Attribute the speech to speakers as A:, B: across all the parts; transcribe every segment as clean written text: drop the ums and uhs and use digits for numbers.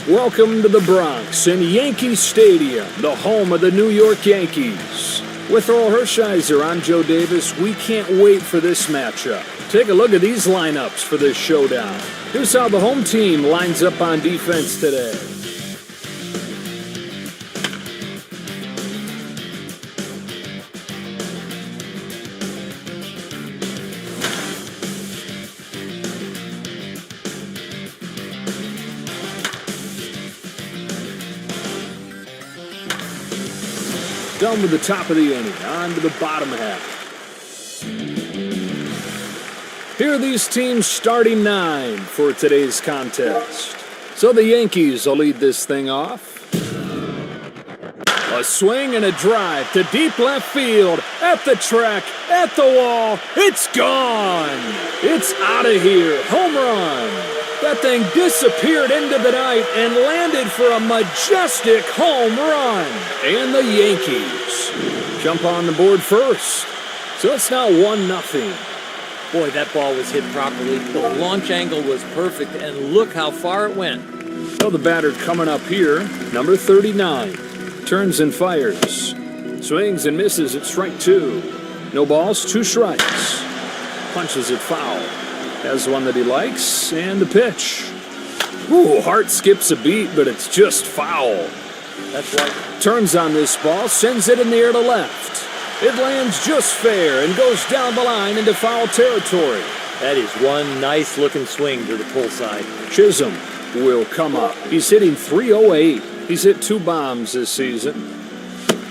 A: Welcome to the Bronx and Yankee Stadium, the home of the New York Yankees. With Earl Hershiser, I'm Joe Davis. We can't wait for this matchup. Take a look at these lineups for this showdown. Here's how the home team lines up on defense today. Done with the top of the inning, on to the bottom half. Here are these teams' starting 9 for today's contest. So the Yankees will lead this thing off. A swing and a drive to deep left field, at the track, at the wall, it's gone! It's out of here, home run! That thing disappeared into the night and landed for a majestic home run. And the Yankees jump on the board first. So it's now 1-0.
B: Boy, that ball was hit properly. The launch angle was perfect, and look how far it went.
A: So the batter coming up here, number 39. Turns and fires. Swings and misses at strike 2. No balls, 2 strikes. Punches it foul. Has one that he likes, and the pitch. Ooh, heart skips a beat, but it's just foul.
B: That's right.
A: Turns on this ball, sends it in the air to left. It lands just fair and goes down the line into foul territory.
B: That is one nice-looking swing to the pull side.
A: Chisholm will come up. He's hitting .308. He's hit 2 bombs this season.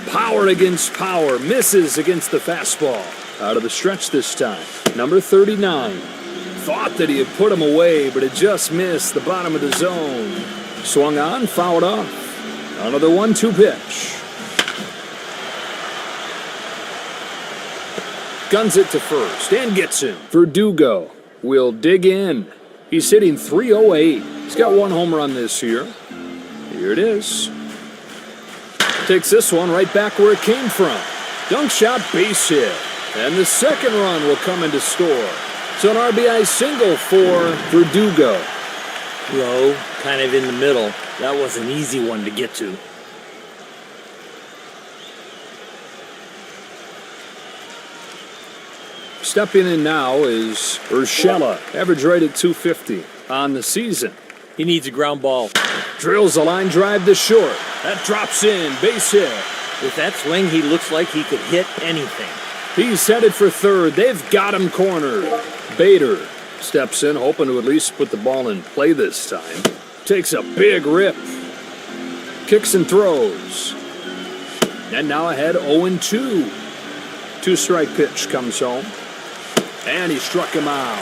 A: Power against power, misses against the fastball. Out of the stretch this time, number 39. Thought that he had put him away, but it just missed the bottom of the zone. Swung on, fouled off. Another 1-2 pitch. Guns it to first and gets him. Verdugo will dig in. He's hitting .308. He's got 1 home run this year. Here it is. Takes this one right back where it came from. Dunk shot, base hit. And the second run will come in to score. So an RBI single for Verdugo.
B: Low, kind of in the middle. That was an easy one to get to.
A: Stepping in now is Urshela. Average rate at .250 on the season.
B: He needs a ground ball.
A: Drills a line drive to short. That drops in, base hit.
B: With that swing, he looks like he could hit anything.
A: He's headed for third. They've got him cornered. Bader steps in, hoping to at least put the ball in play this time. Takes a big rip. Kicks and throws. And now ahead 0-2. 2-strike pitch comes home. And he struck him out.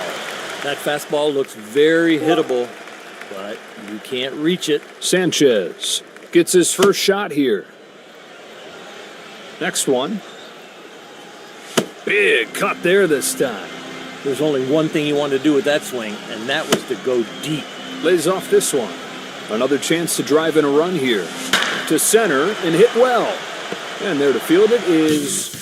B: That fastball looks very hittable, but you can't reach it.
A: Sanchez gets his first shot here. Next one. Big cut there this time.
B: There's only one thing he wanted to do with that swing, and that was to go deep.
A: Lays off this one. Another chance to drive in a run here. To center and hit well. And there to field it is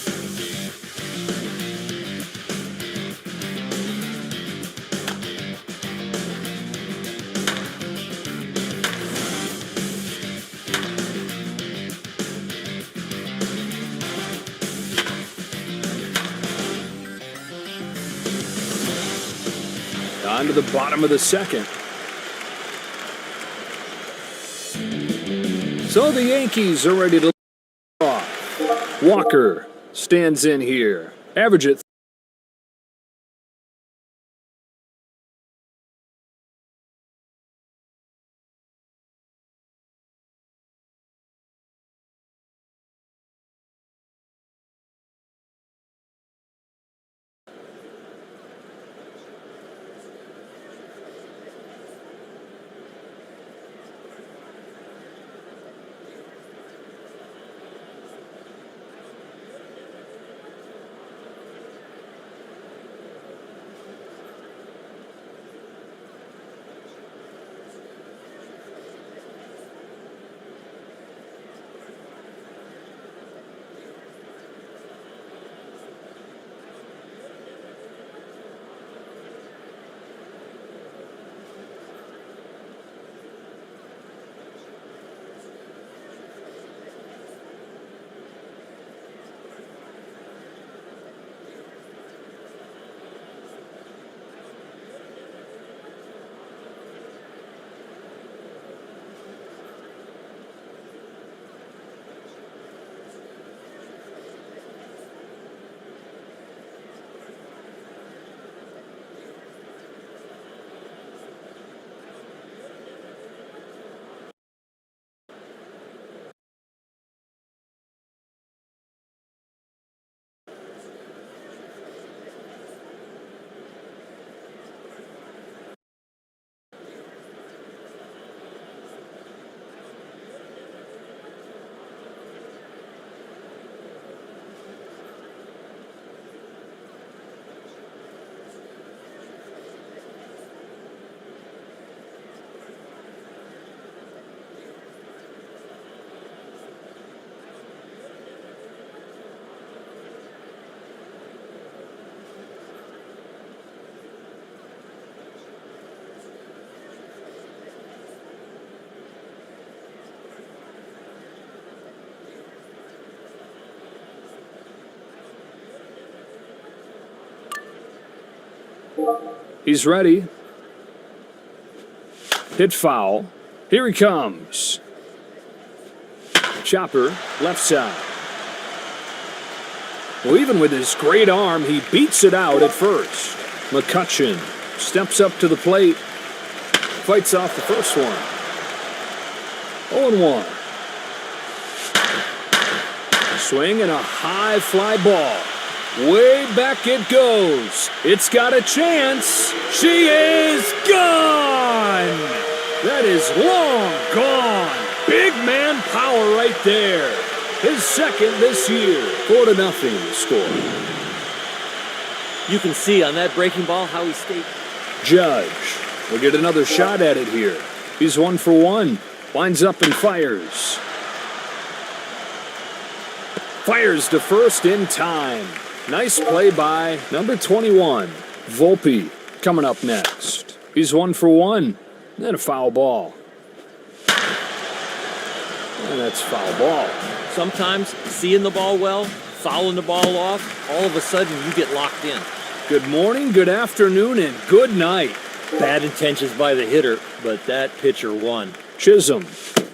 A: on to the bottom of the second. So the Yankees are ready to off. Walker stands in here. Average it. He's ready. Hit foul. Here he comes. Chopper, left side. Well, even with his great arm, he beats it out at first. McCutcheon steps up to the plate. Fights off the first one. 0-1. Swing and a high fly ball. Way back it goes. It's got a chance. She is gone. That is long gone. Big man power right there. His second this year. 4-0 score.
B: You can see on that breaking ball how he stayed.
A: Judge will get another shot at it here. He's 1 for 1. Lines up and fires. Fires to first in time. Nice play by number 21, Volpe, coming up next. He's 1 for 1. Then a foul ball. And that's foul ball.
B: Sometimes seeing the ball well, fouling the ball off, all of a sudden you get locked in.
A: Good morning, good afternoon, and good night.
B: Bad intentions by the hitter, but that pitcher won.
A: Chisholm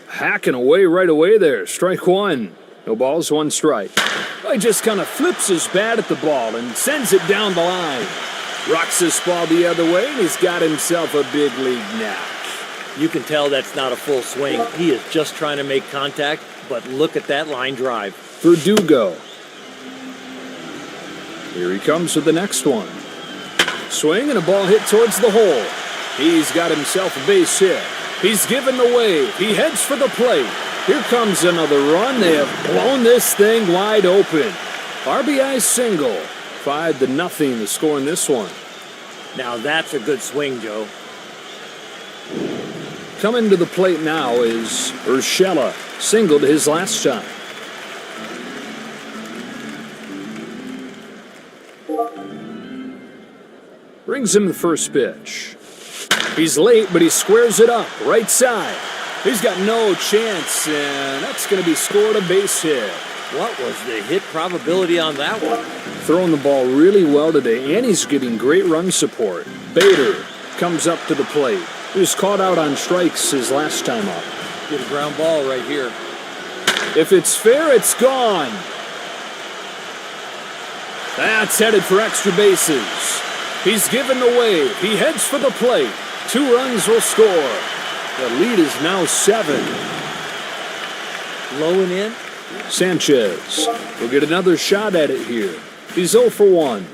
A: hacking away right away there. Strike one. No balls, 1 strike. He just kind of flips his bat at the ball and sends it down the line. Rocks this ball the other way, and he's got himself a big league knock.
B: You can tell that's not a full swing. He is just trying to make contact, but look at that line drive.
A: Verdugo. Here he comes with the next one. Swing and a ball hit towards the hole. He's got himself a base hit. He's given the wave. He heads for the plate. Here comes another run. They have blown this thing wide open. RBI single. 5-0 the score in this one.
B: Now that's a good swing, Joe.
A: Coming to the plate now is Urshela. Singled his last time. Brings him the first pitch. He's late, but he squares it up. Right side. He's got no chance, and that's going to be scored a base hit.
B: What was the hit probability on that one?
A: Throwing the ball really well today, and he's getting great run support. Bader comes up to the plate. He was caught out on strikes his last time up.
B: Get a ground ball right here.
A: If it's fair, it's gone. That's headed for extra bases. He's given the wave. He heads for the plate. 2 runs will score. The lead is now 7.
B: Low and in.
A: Sanchez will get another shot at it here. He's 0 for 1.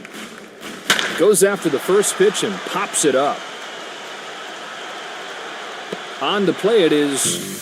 A: Goes after the first pitch and pops it up. On to play it is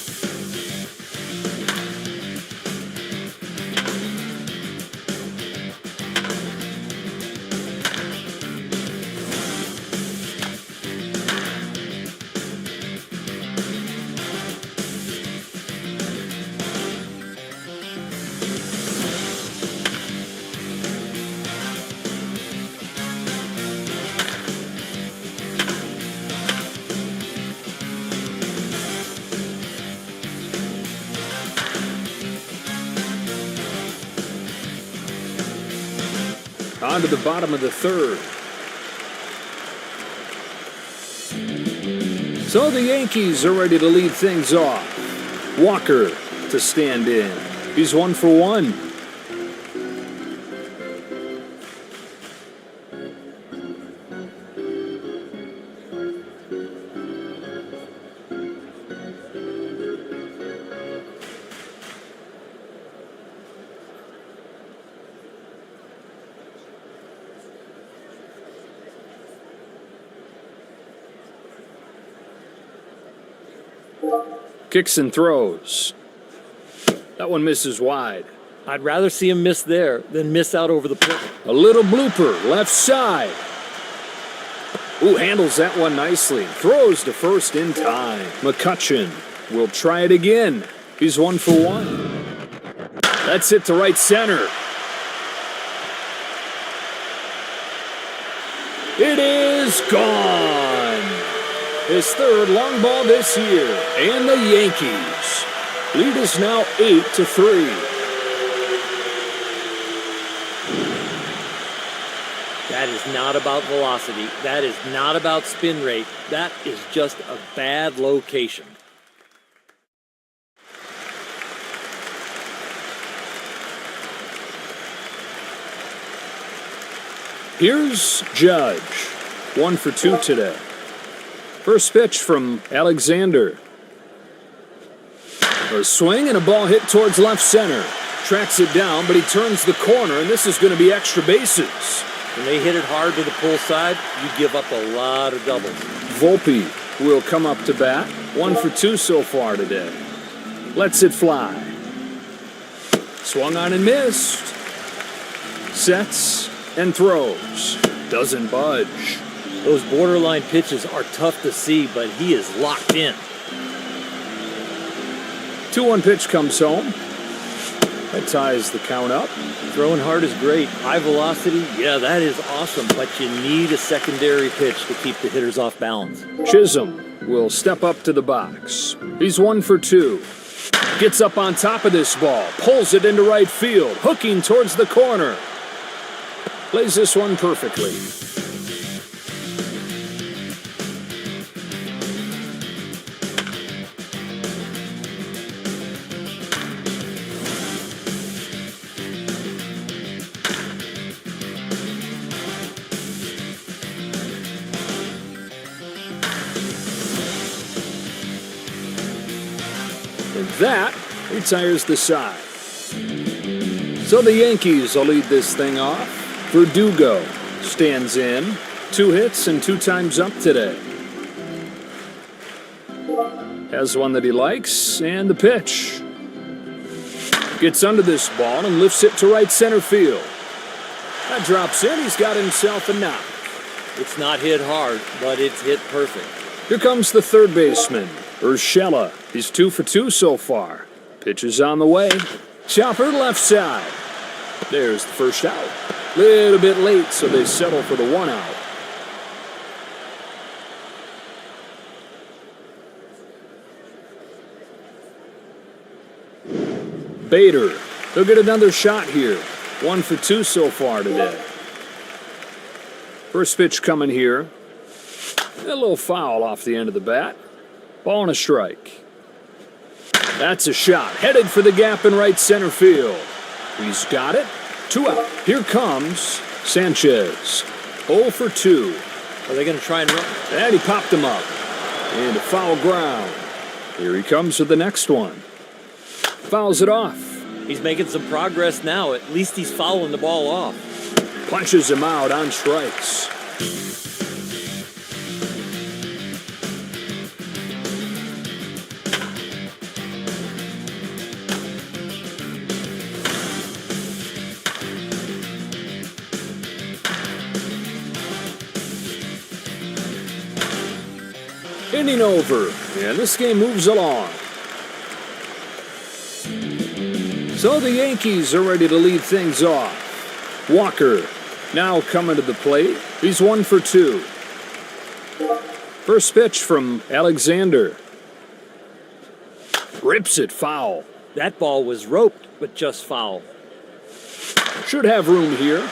A: on to the bottom of the third. So the Yankees are ready to lead things off. Walker to stand in. He's 1 for 1. Kicks and throws. That one misses wide.
B: I'd rather see him miss there than miss out over the plate.
A: A little blooper, left side. Ooh, handles that one nicely. Throws to first in time. McCutcheon will try it again. He's 1 for 1. That's it to right center. It is gone. His third long ball this year. And the Yankees lead is now 8-3.
B: That is not about velocity. That is not about spin rate. That is just a bad location.
A: Here's Judge. 1 for 2 today. First pitch from Alexander. A swing and a ball hit towards left center. Tracks it down, but he turns the corner, and this is going to be extra bases.
B: When they hit it hard to the pull side, you give up a lot of doubles.
A: Volpe will come up to bat. 1 for 2 so far today. Lets it fly. Swung on and missed. Sets and throws. Doesn't budge.
B: Those borderline pitches are tough to see, but he is locked in.
A: 2-1 pitch comes home. That ties the count up.
B: Throwing hard is great. High velocity, yeah, that is awesome, but you need a secondary pitch to keep the hitters off balance.
A: Chisholm will step up to the box. He's 1 for 2. Gets up on top of this ball. Pulls it into right field. Hooking towards the corner. Plays this one perfectly. And that retires the side. So the Yankees will lead this thing off. Verdugo stands in. 2 hits and 2 times up today. Has one that he likes, and the pitch. Gets under this ball and lifts it to right center field. That drops in. He's got himself a knock.
B: It's not hit hard, but it's hit perfect.
A: Here comes the third baseman, Urshela. He's 2 for 2 so far. Pitch is on the way. Chopper left side. There's the first out. Little bit late, so they settle for the 1 out. Bader. They'll get another shot here. 1 for 2 so far today. First pitch coming here. A little foul off the end of the bat. Ball and a strike. That's a shot. Headed for the gap in right center field. He's got it. 2 out. Here comes Sanchez. 0 for 2.
B: Are they going to try and run?
A: And he popped him up. Into foul ground. Here he comes with the next one. Fouls it off.
B: He's making some progress now. At least he's fouling the ball off.
A: Punches him out on strikes. Inning over, and this game moves along. So the Yankees are ready to lead things off. Walker now coming to the plate. He's 1 for 2. First pitch from Alexander. Rips it foul.
B: That ball was roped, but just foul.
A: Should have room here.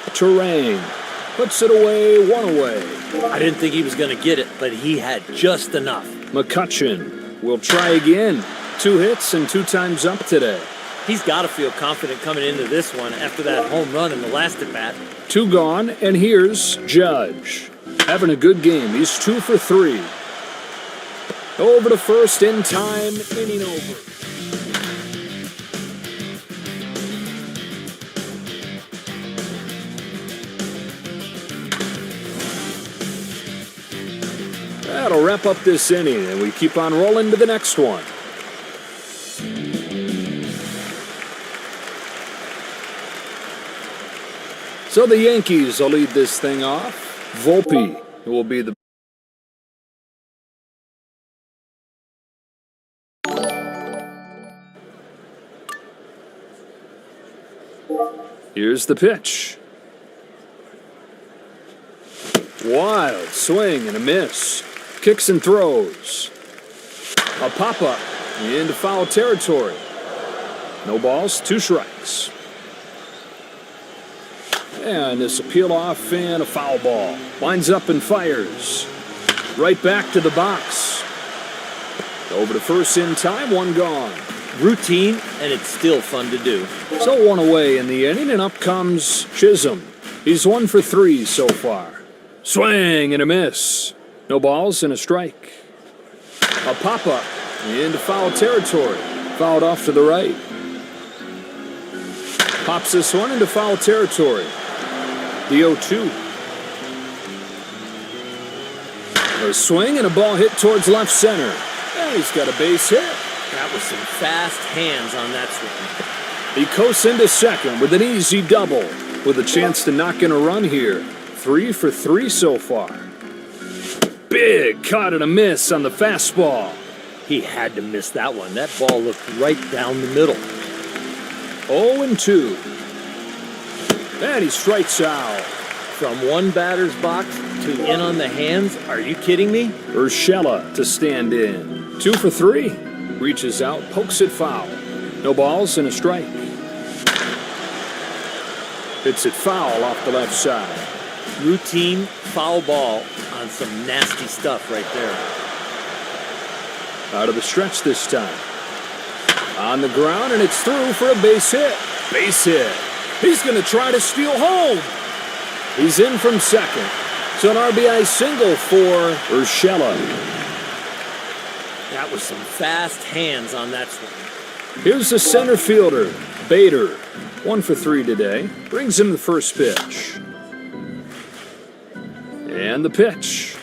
A: Terang puts it away, 1 away.
B: I didn't think he was going to get it, but he had just enough.
A: McCutchen will try again. 2 hits and 2 times up today.
B: He's got to feel confident coming into this one after that home run in the last at-bat.
A: 2 gone, and here's Judge. Having a good game. He's 2 for 3. Over to first in time, inning over. That'll wrap up this inning, and we keep on rolling to the next one. So the Yankees will lead this thing off. Volpe will be the Here's the pitch. Wild swing and a miss. Kicks and throws. A pop-up into foul territory. No balls, 2 strikes. And this will peel off and a foul ball. Lines up and fires. Right back to the box. Over to first in time, one gone.
B: Routine, and it's still fun to do.
A: So one away in the inning, and up comes Chisholm. He's 1 for 3 so far. Swing and a miss. No balls and a strike. A pop-up into foul territory. Fouled off to the right. Pops this one into foul territory. The 0-2. A swing and a ball hit towards left center. And he's got a base hit.
B: That was some fast hands on that swing.
A: He coasts into second with an easy double, with a chance to knock in a run here. 3 for 3 so far. Big cut and a miss on the fastball.
B: He had to miss that one. That ball looked right down the middle.
A: 0-2. And he strikes out.
B: From one batter's box to in on the hands, are you kidding me?
A: Urshela to stand in. 2 for 3. Reaches out, pokes it foul. No balls and a strike. Hits it foul off the left side.
B: Routine foul ball on some nasty stuff right there.
A: Out of the stretch this time. On the ground, and it's through for a base hit. Base hit. He's going to try to steal home. He's in from second. So an RBI single for Urshela.
B: That was some fast hands on that swing.
A: Here's the center fielder, Bader. 1 for 3 today. Brings him the first pitch. And the pitch.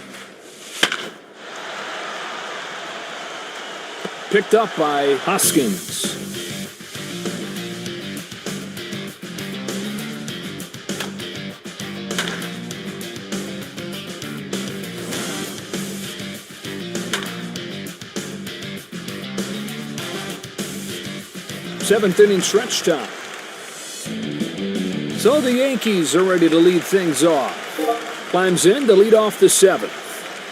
A: Picked up by Hoskins. Seventh inning stretch time. So the Yankees are ready to lead things off. Climbs in to lead off the 7th.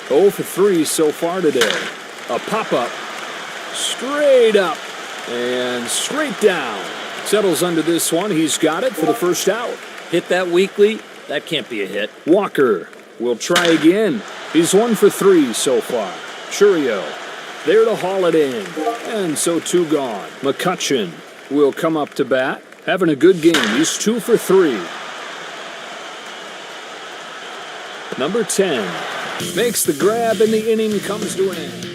A: 0 for 3 so far today. A pop-up. Straight up and straight down. Settles under this one. He's got it for the first out.
B: Hit that weakly. That can't be a hit.
A: Walker will try again. He's 1 for 3 so far. Churio there to haul it in. And so 2 gone. McCutchen will come up to bat. Having a good game. He's 2 for 3. Number 10 makes the grab and the inning comes to an end.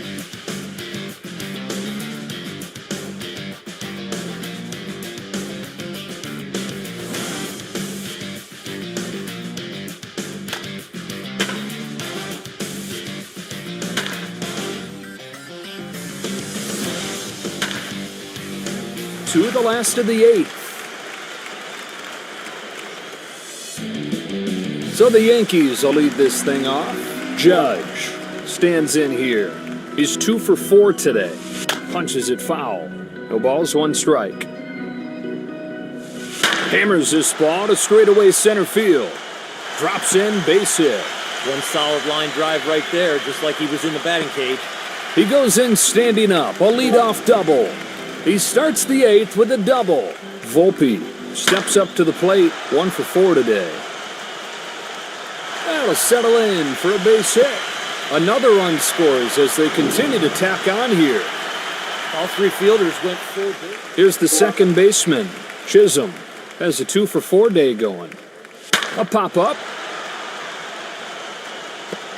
A: To the last of the 8th. So the Yankees will lead this thing off. Judge stands in here. He's 2 for 4 today. Punches it foul. No balls, 1 strike. Hammers this ball to straightaway center field. Drops in, base hit.
B: One solid line drive right there, just like he was in the batting cage.
A: He goes in standing up, a leadoff double. He starts the 8th with a double. Volpe steps up to the plate, 1 for 4 today. That'll settle in for a base hit. Another run scores as they continue to tack on here.
B: All 3 fielders went full base.
A: Here's the second baseman, Chisholm. Has a 2 for 4 day going. A pop-up.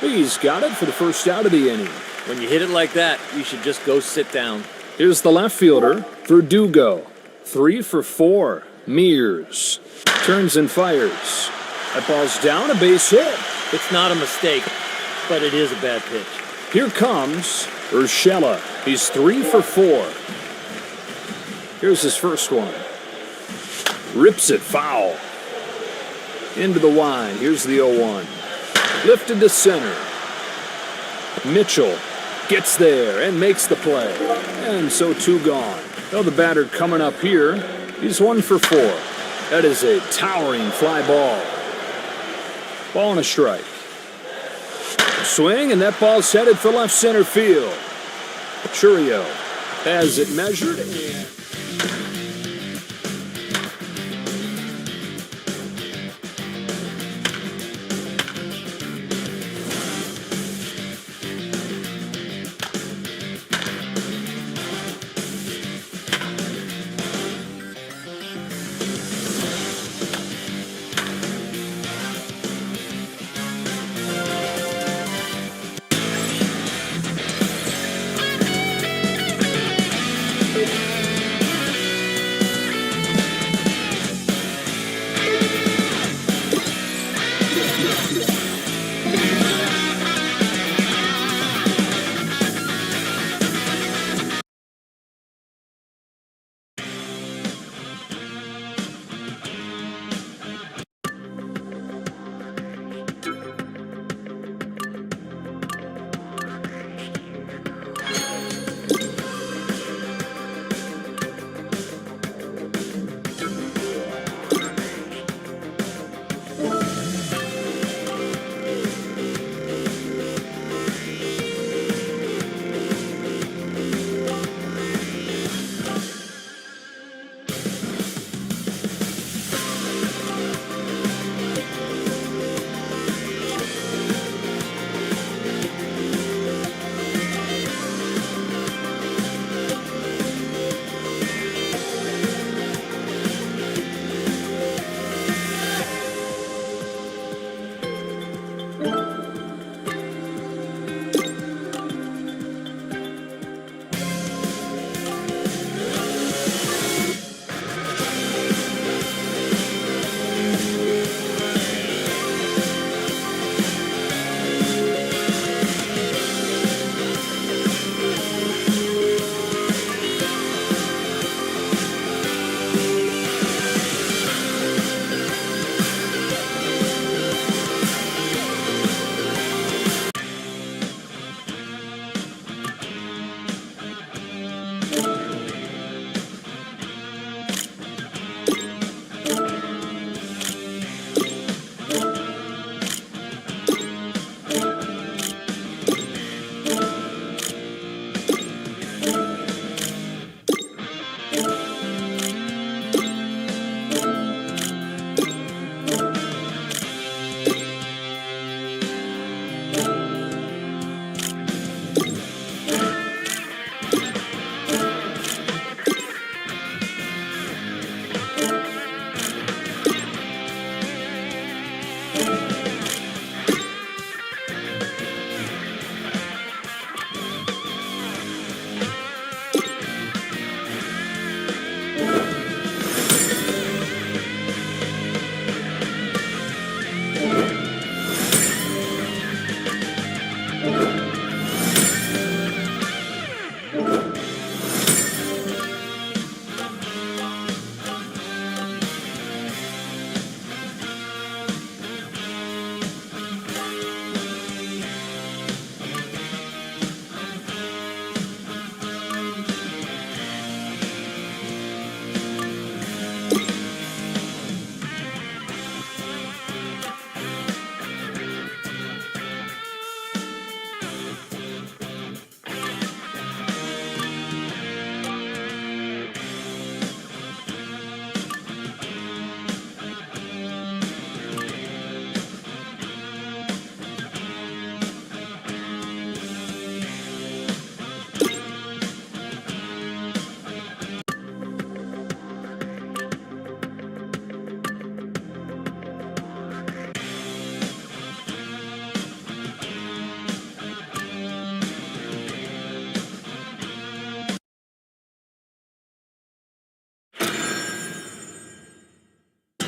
A: He's got it for the first out of the inning.
B: When you hit it like that, you should just go sit down.
A: Here's the left fielder, Verdugo. 3 for 4. Mears turns and fires. That ball's down, a base hit.
B: It's not a mistake, but it is a bad pitch.
A: Here comes Urshela. He's 3 for 4. Here's his first one. Rips it foul. Into the line. Here's the 0-1. Lifted to center. Mitchell gets there and makes the play. And so 2 gone. Now the batter coming up here. He's 1 for 4. That is a towering fly ball. Ball and a strike. Swing, and that ball's headed for left center field. Churio has it measured and...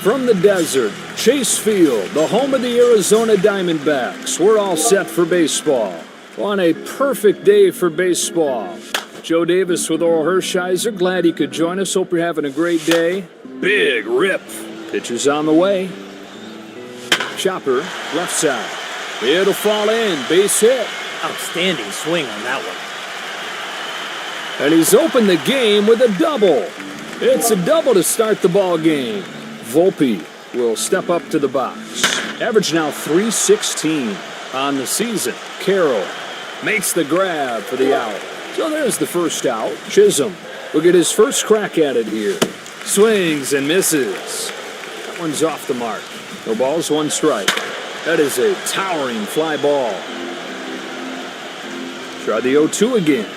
A: From the desert, Chase Field, the home of the Arizona Diamondbacks. We're all set for baseball. On a perfect day for baseball. Joe Davis with Oral Hershiser. Glad he could join us. Hope you're having a great day. Big rip. Pitch is on the way. Chopper, left side. It'll fall in. Base hit.
B: Outstanding swing on that one.
A: And he's opened the game with a double. It's a double to start the ball game. Volpe will step up to the box. Average now .316 on the season. Carroll makes the grab for the out. So there's the first out. Chisholm will get his first crack at it here. Swings and misses. That one's off the mark. No balls, one strike. That is a towering fly ball. Try the 0-2 again.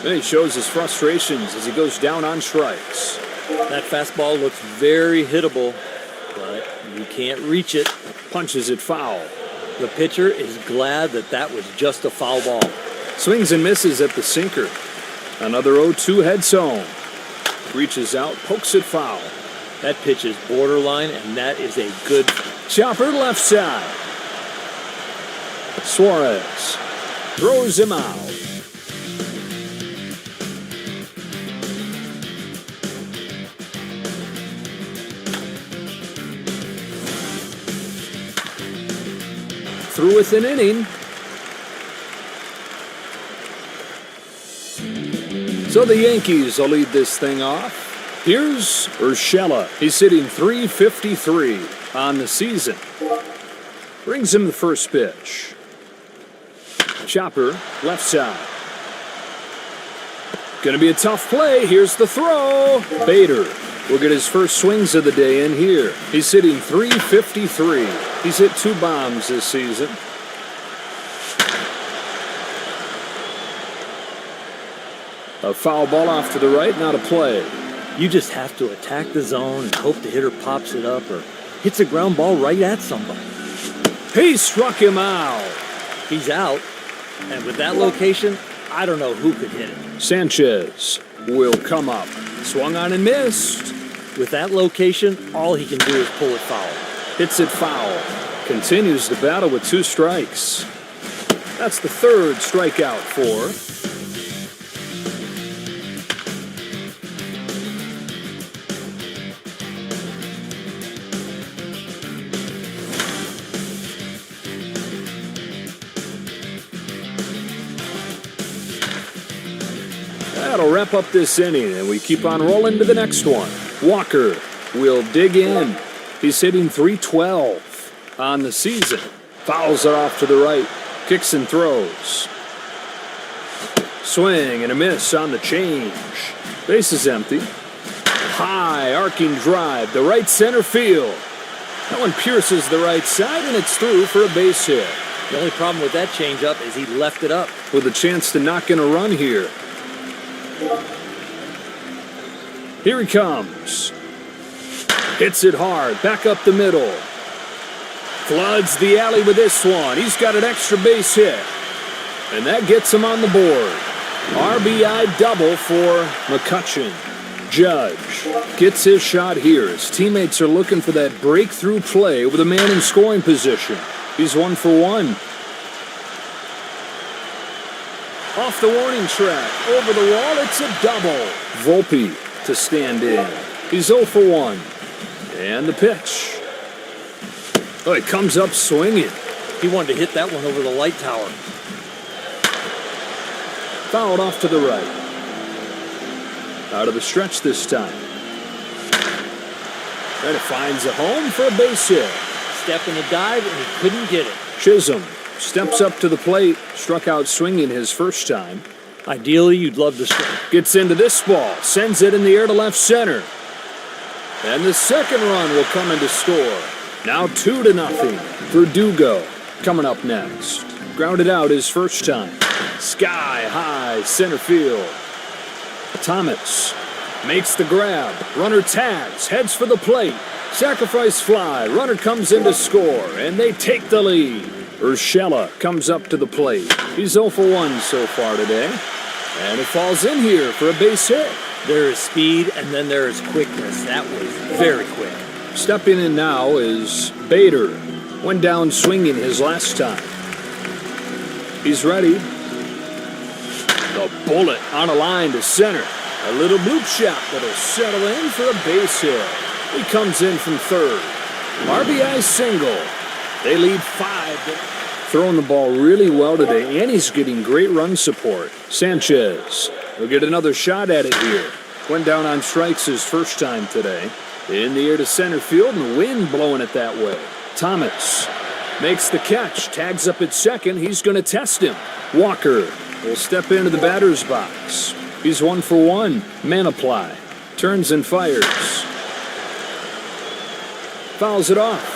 A: And he shows his frustrations as he goes down on strikes.
B: That fastball looks very hittable, but you can't reach it.
A: Punches it foul.
B: The pitcher is glad that that was just a foul ball.
A: Swings and misses at the sinker. Another 0-2 heads home. Reaches out, pokes it foul.
B: That pitch is borderline, and that is a good...
A: Chopper left side. Suarez throws him out. Through with an inning. So the Yankees will lead this thing off. Here's Urshela. He's hitting .353 on the season. Brings him the first pitch. Chopper, left side. Gonna be a tough play. Here's the throw. Bader will get his first swings of the day in here. He's hitting .353. He's hit 2 bombs this season. A foul ball off to the right, not a play.
B: You just have to attack the zone and hope the hitter pops it up or hits a ground ball right at somebody.
A: He struck him out.
B: He's out, and with that location, I don't know who could hit it.
A: Sanchez will come up. Swung on and missed.
B: With that location, all he can do is pull it foul.
A: Hits it foul. Continues the battle with 2 strikes. That's the 3rd strikeout for. That'll wrap up this inning, and we keep on rolling to the next one. Walker will dig in. He's hitting .312 on the season. Fouls it off to the right. Kicks and throws. Swing and a miss on the change. Base is empty. High arcing drive to right center field. That one pierces the right side, and it's through for a base hit.
B: The only problem with that changeup is he left it up.
A: With a chance to knock in a run here. Here he comes. Hits it hard, back up the middle. Floods the alley with this one. He's got an extra base hit. And that gets him on the board. RBI double for McCutchen. Judge gets his shot here. His teammates are looking for that breakthrough play with a man in scoring position. He's 1 for 1. Off the warning track, over the wall, it's a double. Volpe to stand in. He's 0 for 1. And the pitch. Oh, he comes up swinging.
B: He wanted to hit that one over the light tower.
A: Fouled off to the right. Out of the stretch this time. And it finds a home for a base hit.
B: Step in a dive, and he couldn't get it.
A: Chisholm steps up to the plate, struck out swinging his first time.
B: Ideally, you'd love to strike.
A: Gets into this ball, sends it in the air to left center. And the second run will come in to score. Now 2-0. Verdugo coming up next. Grounded out his first time. Sky high center field. Thomas makes the grab. Runner tags, heads for the plate. Sacrifice fly. Runner comes in to score, and they take the lead. Urshela comes up to the plate. He's 0 for 1 so far today. And it falls in here for a base hit.
B: There is speed, and then there is quickness. That was very quick.
A: Stepping in now is Bader. Went down swinging his last time. He's ready. The bullet on a line to center. A little bloop shot that'll settle in for a base hit. He comes in from third. RBI single. They lead 5. Throwing the ball really well today, and he's getting great run support. Sanchez will get another shot at it here. Went down on strikes his first time today. In the air to center field, and the wind blowing it that way. Thomas makes the catch, tags up at second. He's going to test him. Walker will step into the batter's box. He's 1 for 1. Manaply turns and fires. Fouls it off.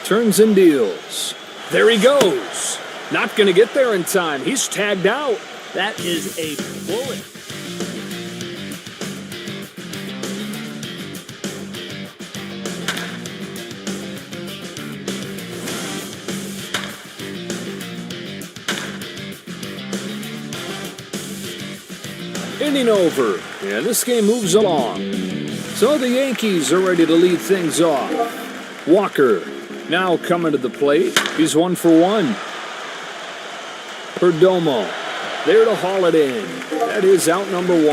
A: Turns and deals. There he goes. Not going to get there in time. He's tagged out.
B: That is a bullet.
A: Inning over, and this game moves along. So the Yankees are ready to lead things off. Walker now coming to the plate. He's 1 for 1. Perdomo there to haul it in. That is out number 1.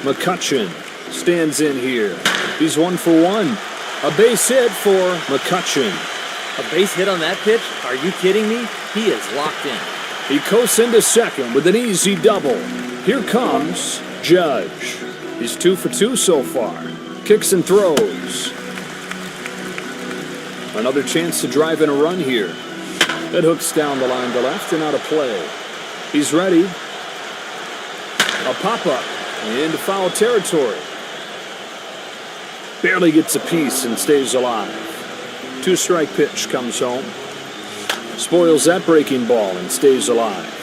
A: McCutchen stands in here. He's 1 for 1. A base hit for McCutchen.
B: A base hit on that pitch? Are you kidding me? He is locked in.
A: He coasts into second with an easy double. Here comes Judge. He's 2 for 2 so far. Kicks and throws. Another chance to drive in a run here. That hooks down the line to left and out of play. He's ready. A pop-up into foul territory. Barely gets a piece and stays alive. 2-strike pitch comes home. Spoils that breaking ball and stays alive.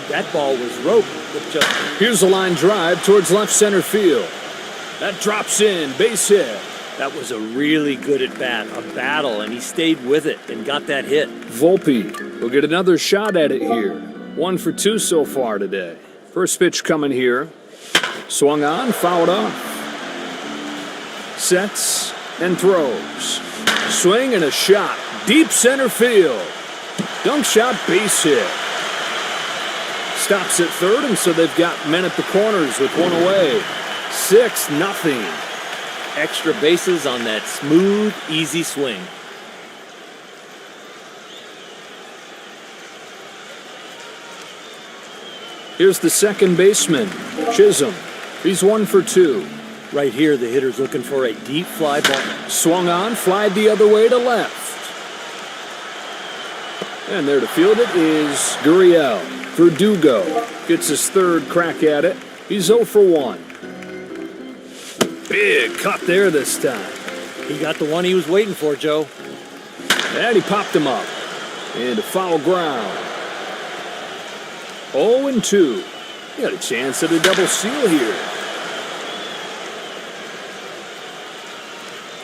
B: That ball was roped with just...
A: Here's a line drive towards left center field. That drops in, base hit.
B: That was a really good at-bat, a battle, and he stayed with it and got that hit.
A: Volpe will get another shot at it here. 1 for 2 so far today. First pitch coming here. Swung on, fouled off. Sets and throws. Swing and a shot. Deep center field. Dunk shot, base hit. Stops at third, and so they've got men at the corners with one away. 6-0.
B: Extra bases on that smooth, easy swing.
A: Here's the second baseman, Chisholm. He's 1 for 2.
B: Right here, the hitter's looking for a deep fly ball.
A: Swung on, flied the other way to left. And there to field it is Gurriel. Verdugo gets his third crack at it. He's 0 for 1. Big cut there this time.
B: He got the one he was waiting for, Joe.
A: And he popped him up. Into foul ground. 0-2. He got a chance at a double steal here.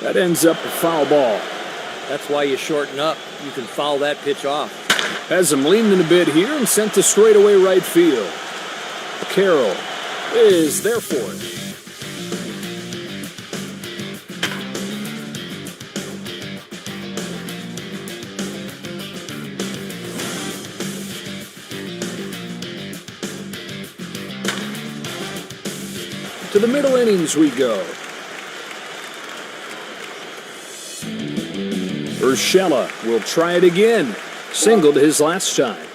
A: That ends up a foul ball.
B: That's why you shorten up. You can foul that pitch off.
A: Has him leaning a bit here and sent to straightaway right field. Carroll is there for it. To the middle innings we go. Urshela will try it again. Singled his last time.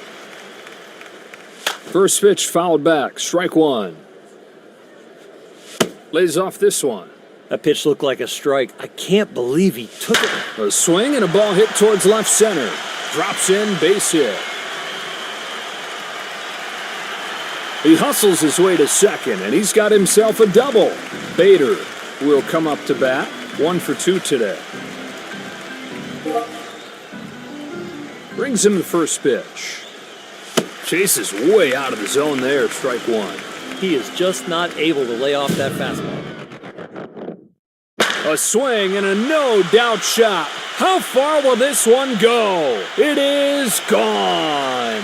A: First pitch fouled back. Strike 1. Lays off this one.
B: That pitch looked like a strike. I can't believe he took it.
A: A swing and a ball hit towards left center. Drops in, base hit. He hustles his way to second, and he's got himself a double. Bader will come up to bat. 1 for 2 today. Brings him the first pitch. Chases way out of the zone there. Strike 1.
B: He is just not able to lay off that fastball.
A: A swing and a no-doubt shot. How far will this one go? It is gone.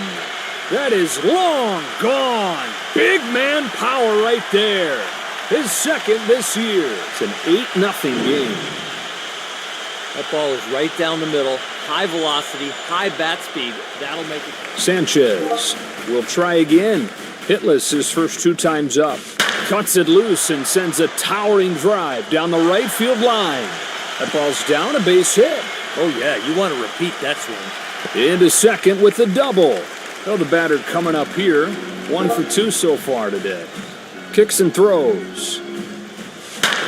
A: That is long gone. Big man power right there. His second this year. It's an 8-0 game.
B: That ball is right down the middle. High velocity, high bat speed. That'll make it.
A: Sanchez will try again. Hitless his first 2 times up. Cuts it loose and sends a towering drive down the right field line. That ball's down, a base hit.
B: Oh, yeah, you want to repeat that swing.
A: Into second with the double. Oh, the batter coming up here. 1 for 2 so far today. Kicks and throws.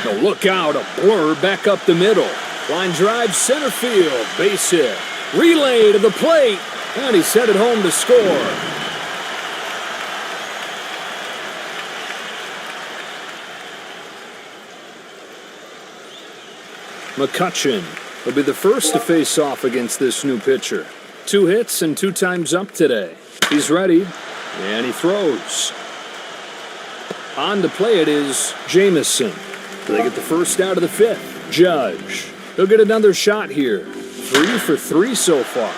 A: No, look out, a blur back up the middle. Line drive, center field, base hit. Relay to the plate, and he's headed home to score. McCutchen will be the first to face off against this new pitcher. 2 hits and 2 times up today. He's ready, and he throws. On to play it is Jamison. They get the first out of the 5th. Judge. He'll get another shot here. 3 for 3 so far.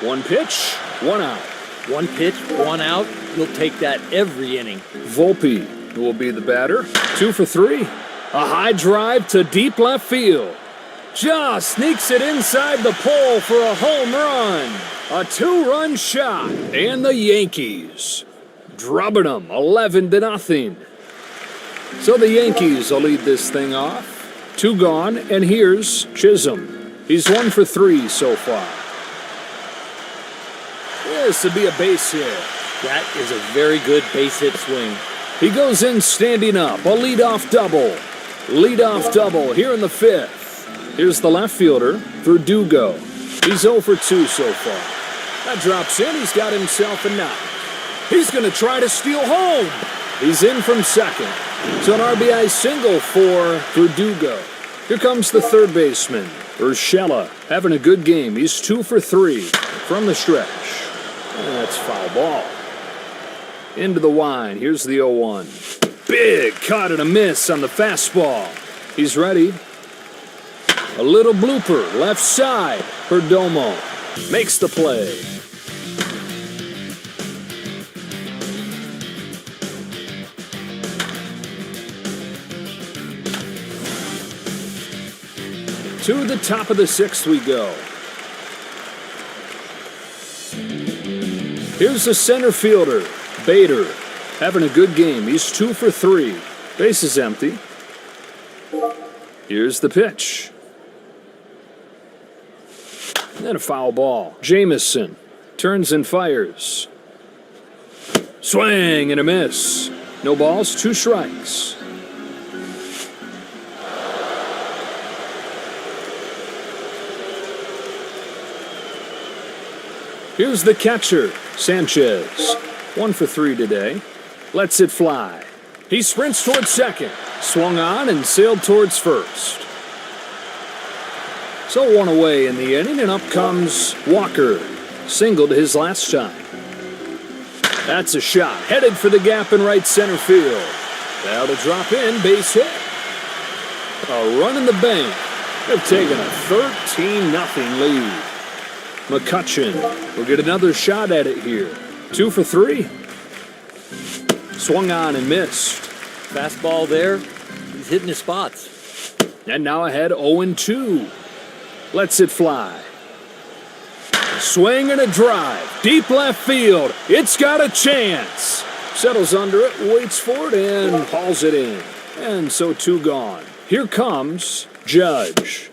A: 1 pitch, 1 out.
B: 1 pitch, 1 out. You'll take that every inning.
A: Volpe will be the batter. 2 for 3. A high drive to deep left field. Just sneaks it inside the pole for a home run. A 2-run shot. And the Yankees drubbing them 11-0. So the Yankees will lead this thing off. 2 gone, and here's Chisholm. He's 1 for 3 so far. This would be a base hit.
B: That is a very good base hit swing.
A: He goes in standing up. A leadoff double. Leadoff double here in the 5th. Here's the left fielder, Verdugo. He's 0 for 2 so far. That drops in. He's got himself a knock. He's going to try to steal home. He's in from second. So an RBI single for Verdugo. Here comes the third baseman, Urshela, having a good game. He's 2 for 3 from the stretch. And that's foul ball. Into the wine. Here's the 0-1. Big cut and a miss on the fastball. He's ready. A little blooper, left side. Perdomo makes the play. To the top of the 6th we go. Here's the center fielder, Bader, having a good game. He's 2 for 3. Base is empty. Here's the pitch. And a foul ball. Jamison turns and fires. Swing and a miss. No balls, 2 strikes. Here's the catcher, Sanchez. 1 for 3 today. Lets it fly. He sprints towards second. Swung on and sailed towards first. So 1 away in the inning, and up comes Walker. Singled his last time. That's a shot. Headed for the gap in right center field. That'll drop in, base hit. A run in the bank. They've taken a 13-0 lead. McCutchen will get another shot at it here. 2 for 3. Swung on and missed.
B: Fastball there. He's hitting his spots.
A: And now ahead 0-2. Lets it fly. Swing and a drive. Deep left field. It's got a chance. Settles under it, waits for it, and hauls it in. And so 2 gone. Here comes Judge.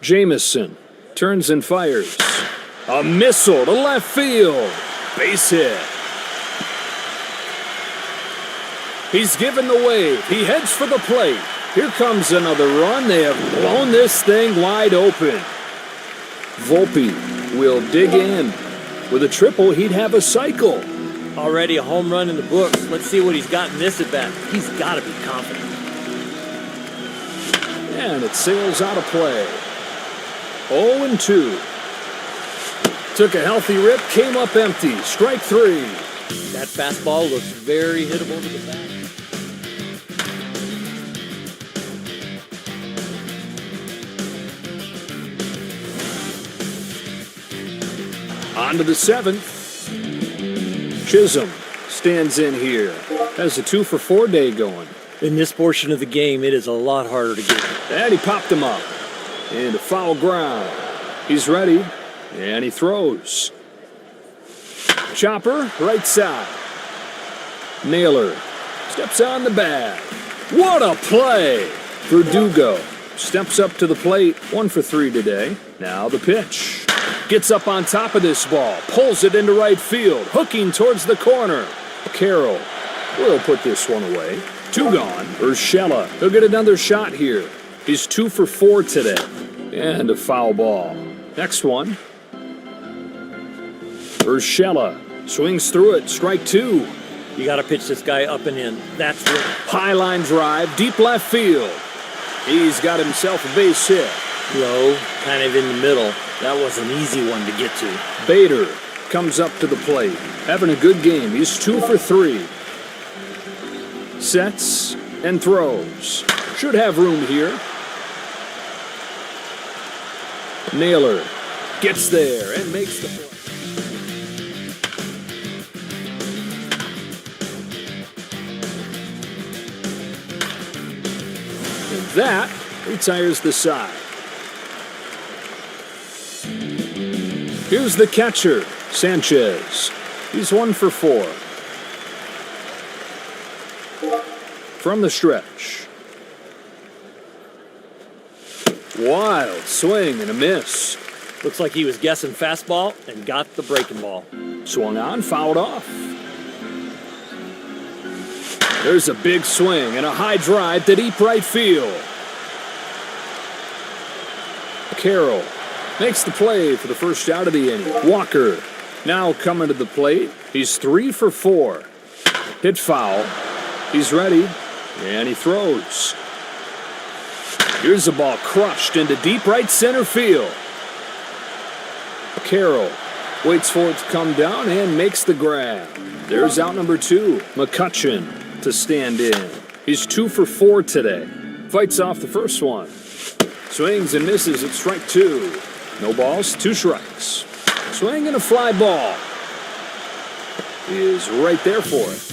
A: Jamison turns and fires. A missile to left field. Base hit. He's given the wave. He heads for the plate. Here comes another run. They have blown this thing wide open. Volpe will dig in. With a triple, he'd have a cycle.
B: Already a home run in the books. Let's see what he's got in this at-bat. He's got to be confident.
A: And it sails out of play. 0-2. Took a healthy rip, came up empty. Strike 3.
B: That fastball looks very hittable to the bat.
A: On to the 7th. Chisholm stands in here. Has a 2 for 4 day going.
B: In this portion of the game, it is a lot harder to get.
A: And he popped him up. Into foul ground. He's ready. And he throws. Chopper, right side. Naylor steps on the bag. What a play! Verdugo steps up to the plate. 1 for 3 today. Now the pitch. Gets up on top of this ball. Pulls it into right field. Hooking towards the corner. Carroll will put this one away. 2 gone. Urshela. He'll get another shot here. He's 2 for 4 today. And a foul ball. Next one. Urshela swings through it. Strike 2.
B: You got to pitch this guy up and in. That's it.
A: High line drive. Deep left field. He's got himself a base hit.
B: Low, kind of in the middle. That was an easy one to get to.
A: Bader comes up to the plate. Having a good game. He's 2 for 3. Sets and throws. Should have room here. Naylor gets there and makes the play. And that retires the side. Here's the catcher, Sanchez. He's 1 for 4. From the stretch. Wild swing and a miss.
B: Looks like he was guessing fastball and got the breaking ball.
A: Swung on, fouled off. There's a big swing and a high drive to deep right field. Carroll makes the play for the first out of the inning. Walker now coming to the plate. He's 3 for 4. Hit foul. He's ready. And he throws. Here's the ball crushed into deep right center field. Carroll waits for it to come down and makes the grab. There's out number 2. McCutchen to stand in. He's 2 for 4 today. Fights off the first one. Swings and misses at strike 2. No balls, 2 strikes. Swing and a fly ball. He is right there for it.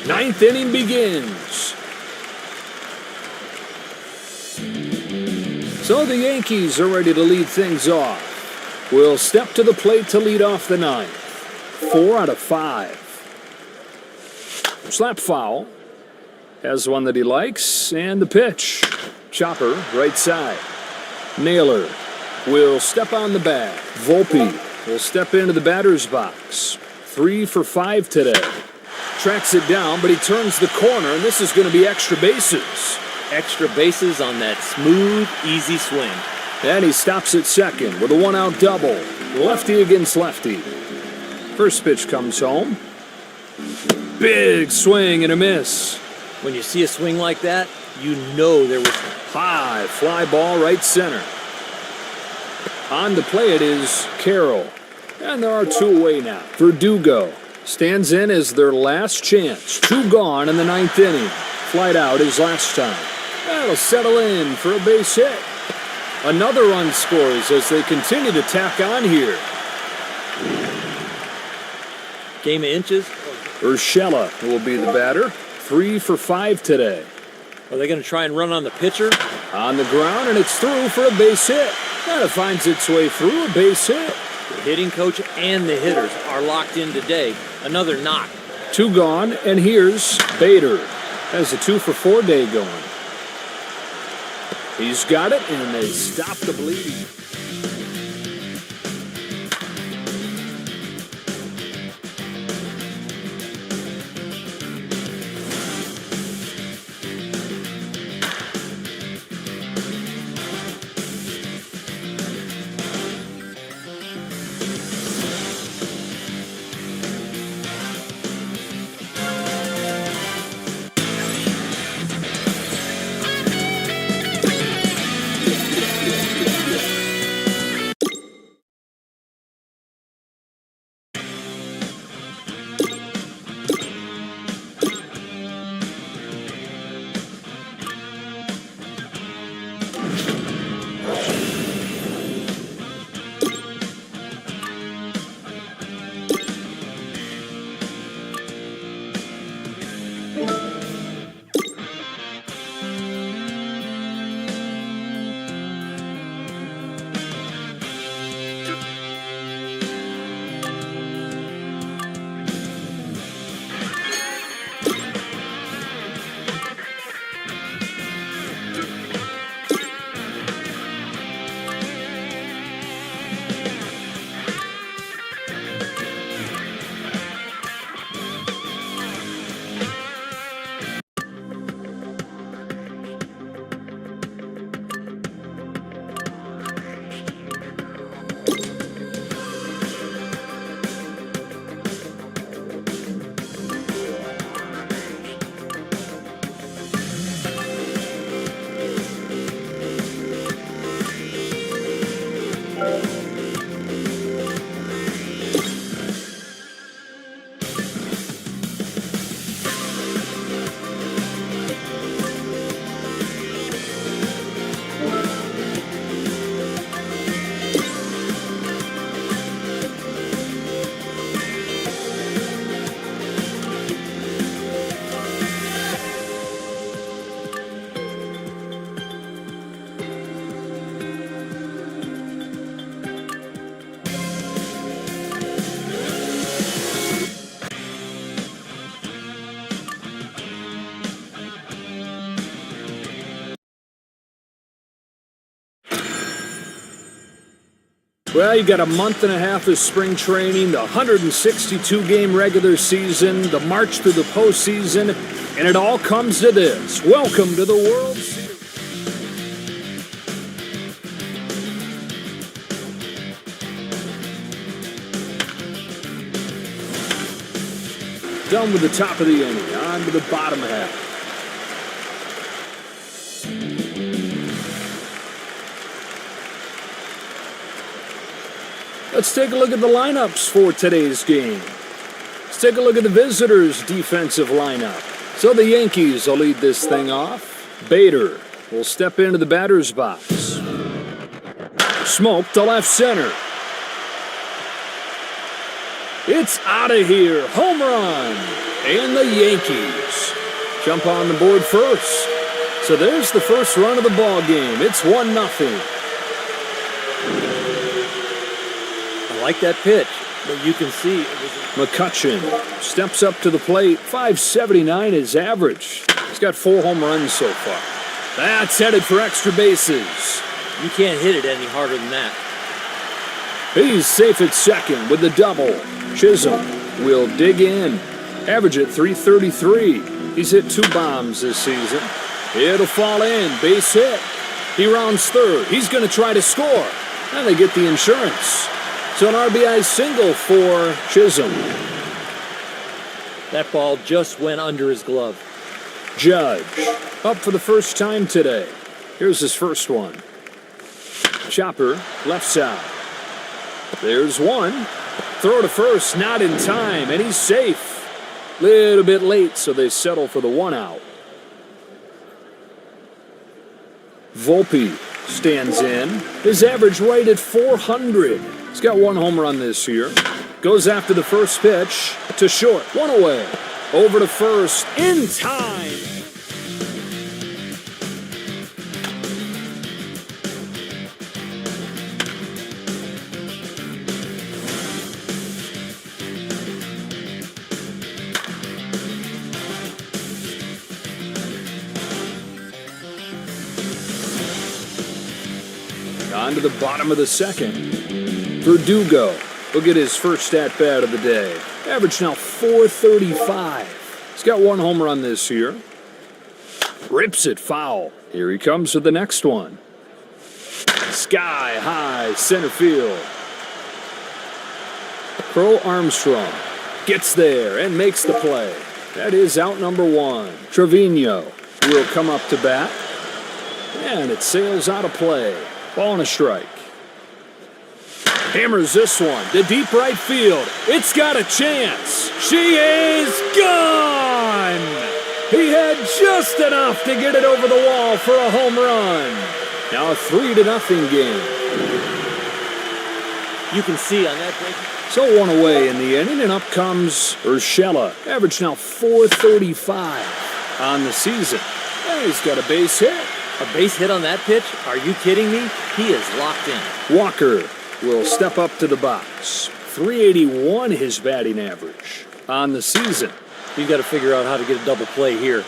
A: Ninth inning begins. So the Yankees are ready to lead things off. Will step to the plate to lead off the ninth. 4 out of 5. Slap foul. Has one that he likes. And the pitch. Chopper, right side. Naylor will step on the bag. Volpe will step into the batter's box. 3 for 5 today. Tracks it down, but he turns the corner, and this is going to be extra bases.
B: Extra bases on that smooth, easy swing.
A: And he stops at second with a 1-out double. Lefty against lefty. First pitch comes home. Big swing and a miss.
B: When you see a swing like that, you know there was
A: high fly ball right center. On to play it is Carroll. And there are 2 away now. Verdugo stands in as their last chance. 2 gone in the 9th inning. Flight out his last time. That'll settle in for a base hit. Another run scores as they continue to tack on here.
B: Game of inches.
A: Urshela will be the batter. 3 for 5 today.
B: Are they going to try and run on the pitcher?
A: On the ground, and it's through for a base hit. And it finds its way through, a base hit.
B: The hitting coach and the hitters are locked in today. Another knock.
A: 2 gone, and here's Bader. Has a 2 for 4 day going. He's got it, and they stop the bleeding. Well, you got a month and a half of spring training, the 162-game regular season, the march through the postseason, and it all comes to this. Welcome to the World Series. Done with the top of the inning, on to the bottom half. Let's take a look at the lineups for today's game. Let's take a look at the visitors' defensive lineup. So the Yankees will lead this thing off. Bader will step into the batter's box. Smoke to left center. It's out of here. Home run. And the Yankees jump on the board first. So there's the first run of the ball game. It's 1-0.
B: I like that pitch, but you can see it was...
A: McCutchen steps up to the plate. .579 is average. He's got 4 home runs so far. That's headed for extra bases.
B: You can't hit it any harder than that.
A: He's safe at second with the double. Chisholm will dig in. Average at .333. He's hit 2 bombs this season. It'll fall in. Base hit. He rounds third. He's going to try to score. And they get the insurance. So an RBI single for Chisholm.
B: That ball just went under his glove.
A: Judge up for the first time today. Here's his first one. Chopper left side. There's one. Throw to first, not in time, and he's safe. Little bit late, so they settle for the 1 out. Volpe stands in. His average right at .400. He's got 1 home run this year. Goes after the first pitch to short. 1 away. Over to first. In time. On to the bottom of the second. Verdugo will get his first at-bat of the day. Average now .435. He's got 1 home run this year. Rips it foul. Here he comes with the next one. Sky high center field. Crow Armstrong gets there and makes the play. That is out number 1. Trevino will come up to bat. And it sails out of play. Ball and a strike. Hammers this one to deep right field. It's got a chance. She is gone. He had just enough to get it over the wall for a home run. Now a 3-0 game.
B: You can see on that break.
A: So 1 away in the inning, and up comes Urshela. Average now .435 on the season. And he's got a base hit.
B: A base hit on that pitch? Are you kidding me? He is locked in.
A: Walker will step up to the box. .381 his batting average on the season.
B: You've got to figure out how to get a double play here.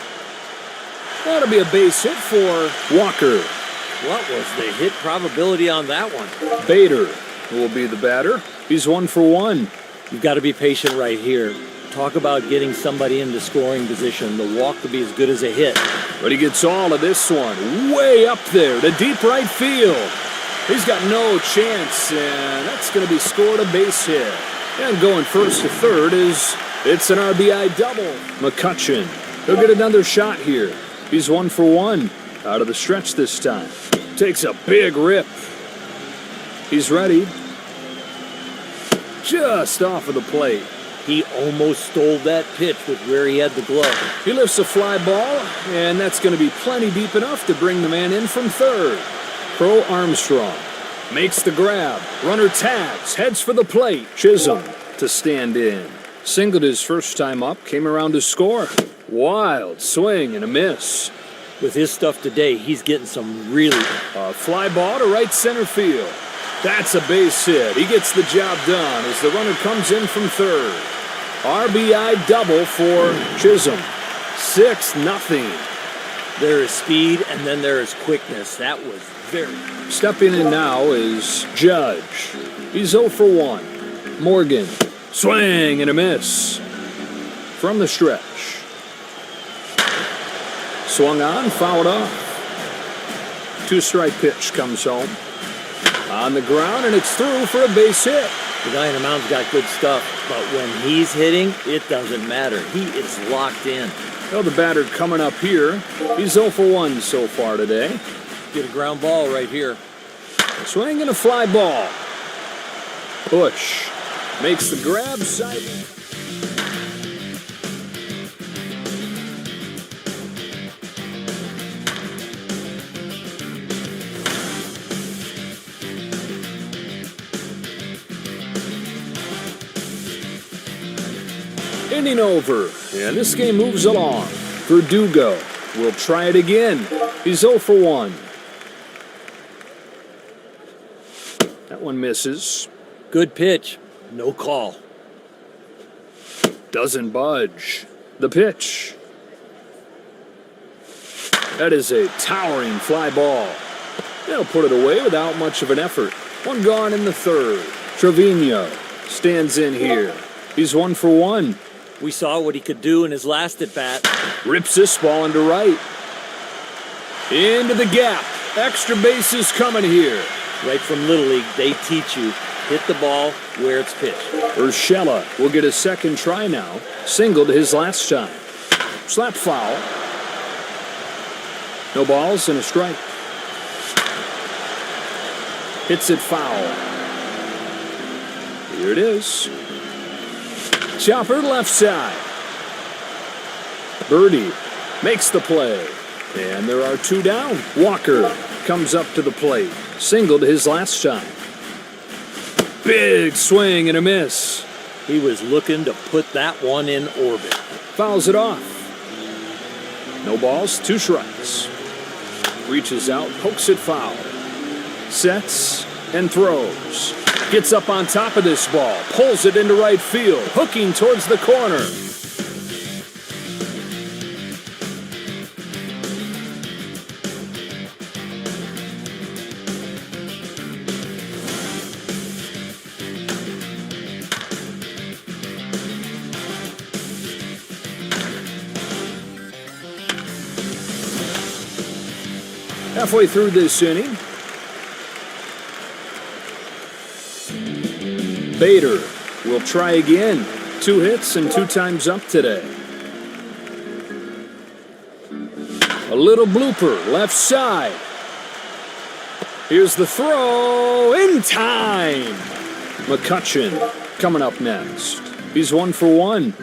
A: That'll be a base hit for Walker.
B: What was the hit probability on that one?
A: Bader will be the batter. He's 1 for 1.
B: You've got to be patient right here. Talk about getting somebody into scoring position. The walk could be as good as a hit.
A: But he gets all of this one way up there to deep right field. He's got no chance, and that's going to be scored a base hit. And going first to third it's an RBI double. McCutchen, he'll get another shot here. He's 1 for 1 out of the stretch this time. Takes a big rip. He's ready. Just off of the plate.
B: He almost stole that pitch with where he had the glove.
A: He lifts a fly ball, and that's going to be plenty deep enough to bring the man in from third. Crow Armstrong makes the grab. Runner tags, heads for the plate. Chisholm to stand in. Singled his first time up, came around to score. Wild swing and a miss.
B: With his stuff today, he's getting some really...
A: fly ball to right center field. That's a base hit. He gets the job done as the runner comes in from third. RBI double for Chisholm. 6-0.
B: There is speed, and then there is quickness. That was very...
A: Stepping in now is Judge. He's 0 for 1. Morgan, swing and a miss. From the stretch. Swung on, fouled off. 2-strike pitch comes home. On the ground, and it's through for a base hit.
B: The guy on the mound's got good stuff, but when he's hitting, it doesn't matter. He is locked in.
A: Well, the batter coming up here. He's 0 for 1 so far today.
B: Get a ground ball right here.
A: Swing and a fly ball. Bush makes the grab. Inning over, and this game moves along. Verdugo will try it again. He's 0 for 1. That one misses.
B: Good pitch. No call.
A: Doesn't budge. The pitch. That is a towering fly ball. They'll put it away without much of an effort. One gone in the third. Trevino stands in here. He's 1 for 1.
B: We saw what he could do in his last at-bat.
A: Rips this ball into right. Into the gap. Extra bases coming here.
B: Right from Little League, they teach you, hit the ball where it's pitched.
A: Urshela will get a second try now. Singled his last time. Slap foul. No balls and a strike. Hits it foul. Here it is. Chopper left side. Birdie makes the play. And there are 2 down. Walker comes up to the plate. Singled his last time. Big swing and a miss.
B: He was looking to put that one in orbit.
A: Fouls it off. No balls, 2 strikes. Reaches out, pokes it foul. Sets and throws. Gets up on top of this ball. Pulls it into right field. Hooking towards the corner. Halfway through this inning, Bader will try again. 2 hits and 2 times up today. A little blooper left side. Here's the throw in time. McCutchen coming up next. He's 1 for 1.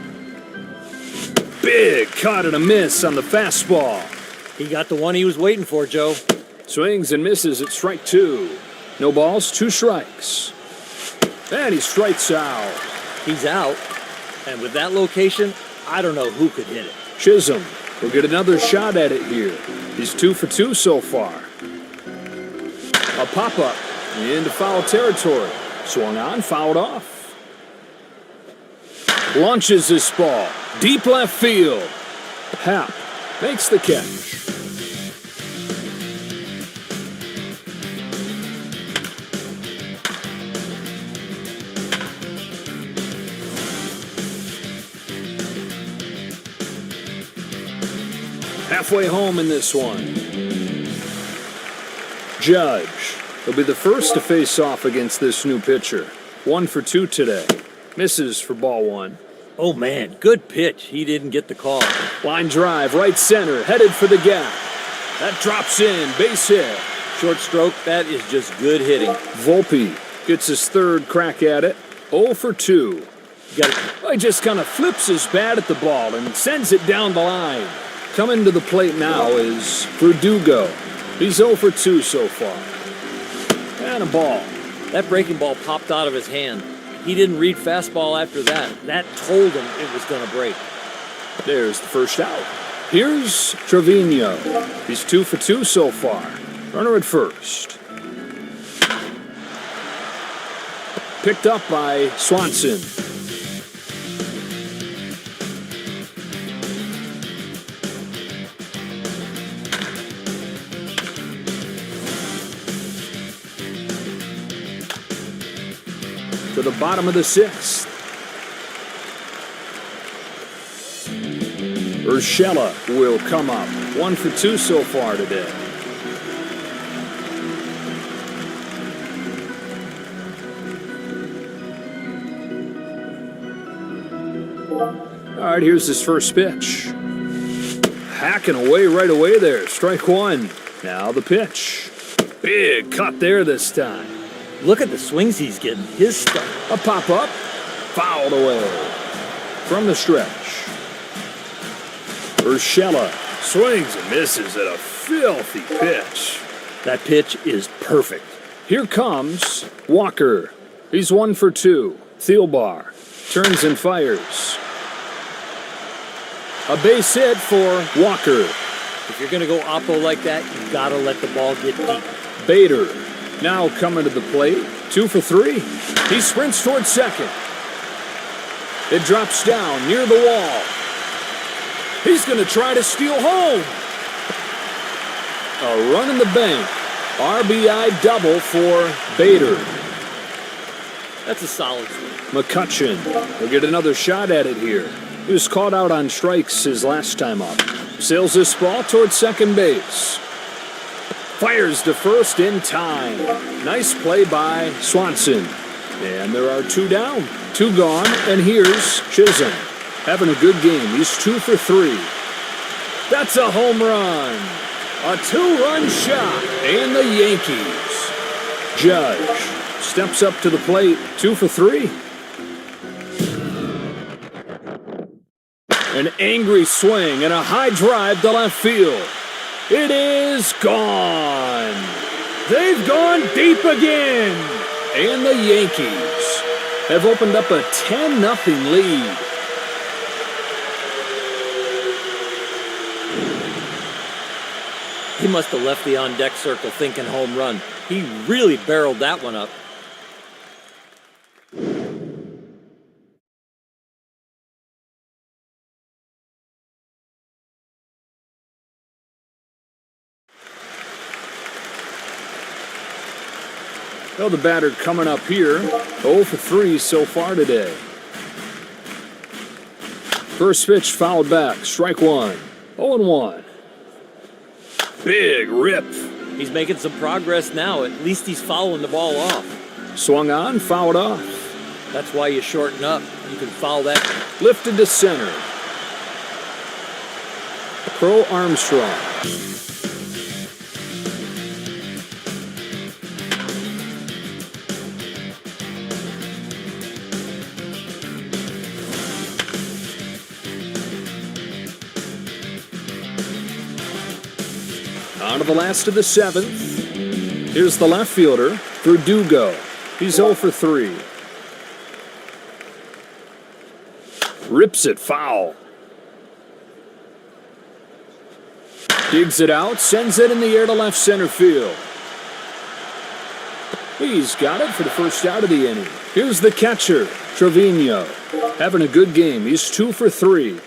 A: Big cut and a miss on the fastball.
B: He got the one he was waiting for, Joe.
A: Swings and misses at strike 2. No balls, 2 strikes. And he strikes out.
B: He's out. And with that location, I don't know who could hit it.
A: Chisholm will get another shot at it here. He's 2 for 2 so far. A pop-up into foul territory. Swung on, fouled off. Launches this ball. Deep left field. Happ makes the catch. Halfway home in this one. Judge will be the first to face off against this new pitcher. 1 for 2 today. Misses for ball 1.
B: Oh, man, good pitch. He didn't get the call.
A: Line drive, right center, headed for the gap. That drops in, base hit.
B: Short stroke, that is just good hitting.
A: Volpe gets his 3rd crack at it. 0 for 2. He just kind of flips his bat at the ball and sends it down the line. Coming to the plate now is Verdugo. He's 0 for 2 so far. And a ball.
B: That breaking ball popped out of his hand. He didn't read fastball after that. That told him it was going to break.
A: There's the first out. Here's Trevino. He's 2 for 2 so far. Runner at first. Picked up by Swanson. to the bottom of the 6th. Urshela will come up. 1 for 2 so far today. All right, here's his first pitch. Hacking away right away there. Strike 1. Now the pitch. Big cut there this time.
B: Look at the swings he's getting. His stuff.
A: A pop-up. Fouled away. From the stretch. Urshela swings and misses at a filthy pitch.
B: That pitch is perfect.
A: Here comes Walker. He's 1 for 2. Thielbar turns and fires. A base hit for Walker.
B: If you're going to go oppo like that, you got to let the ball get deep.
A: Bader now coming to the plate. 2 for 3. He sprints towards second. It drops down near the wall. He's going to try to steal home. A run in the bank. RBI double for Bader.
B: That's a solid swing.
A: McCutcheon will get another shot at it here. He was caught out on strikes his last time up. Sails this ball towards second base. Fires to first in time. Nice play by Swanson. And there are 2 down. 2 gone, and here's Chisholm. Having a good game. He's 2 for 3. That's a home run. A 2-run shot. And the Yankees. Judge steps up to the plate. 2 for 3. An angry swing and a high drive to left field. It is gone. They've gone deep again. And the Yankees have opened up a 10-0 lead.
B: He must have left the on-deck circle thinking home run. He really barreled that one up.
A: Well, the batter coming up here, 0 for 3 so far today. First pitch fouled back, strike 1. 0-1. Big rip.
B: He's making some progress now. At least he's fouling the ball off.
A: Swung on, fouled off.
B: That's why you shorten up. You can foul that.
A: Lifted to center. Crow Armstrong. On to the last of the 7th. Here's the left fielder, Verdugo. He's 0 for 3. Rips it foul. Digs it out, sends it in the air to left center field. He's got it for the first out of the inning. Here's the catcher, Trevino. Having a good game. He's 2 for 3.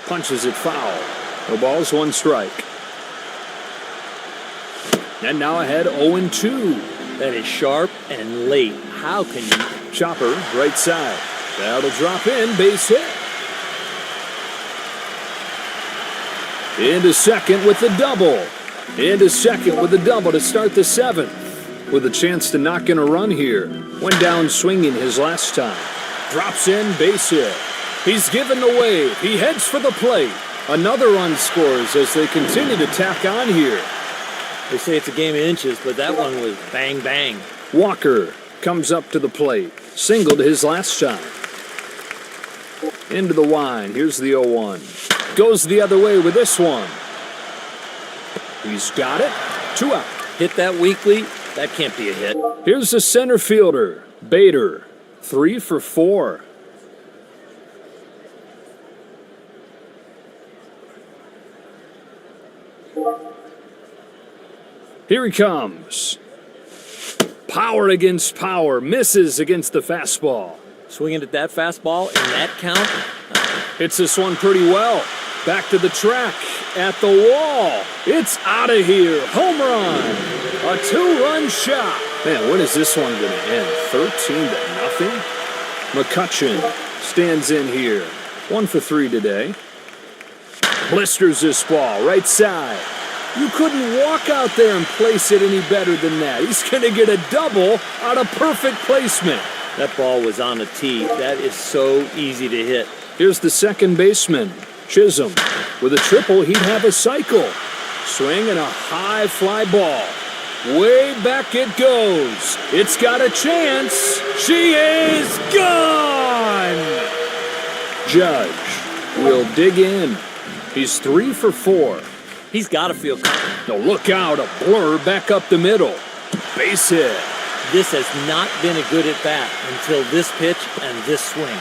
A: Punches it foul. No balls, 1 strike. And now ahead 0-2.
B: That is sharp and late. How can you?
A: Chopper, right side. That'll drop in, base hit. Into second with the double. Into second with the double to start the 7th. With a chance to knock in a run here. Went down swinging his last time. Drops in, base hit. He's given the wave. He heads for the plate. Another run scores as they continue to tack on here.
B: They say it's a game of inches, but that one was bang, bang.
A: Walker comes up to the plate. Singled his last time. Into the wine. Here's the 0-1. Goes the other way with this one. He's got it. 2 out.
B: Hit that weakly. That can't be a hit.
A: Here's the center fielder, Bader. 3 for 4. Here he comes. Power against power. Misses against the fastball.
B: Swinging at that fastball in that count.
A: Hits this one pretty well. Back to the track. at the wall. It's out of here. Home run. A 2-run shot. Man, when is this one going to end? 13-0? McCutcheon stands in here. 1 for 3 today. Blisters this ball, right side. You couldn't walk out there and place it any better than that. He's going to get a double out of perfect placement.
B: That ball was on a tee. That is so easy to hit.
A: Here's the second baseman, Chisholm. With a triple, he'd have a cycle. Swing and a high fly ball. Way back it goes. It's got a chance. She is gone! Judge will dig in. He's 3 for 4.
B: He's got to feel confident.
A: No, look out, a blur back up the middle. Base hit.
B: This has not been a good at-bat until this pitch and this swing.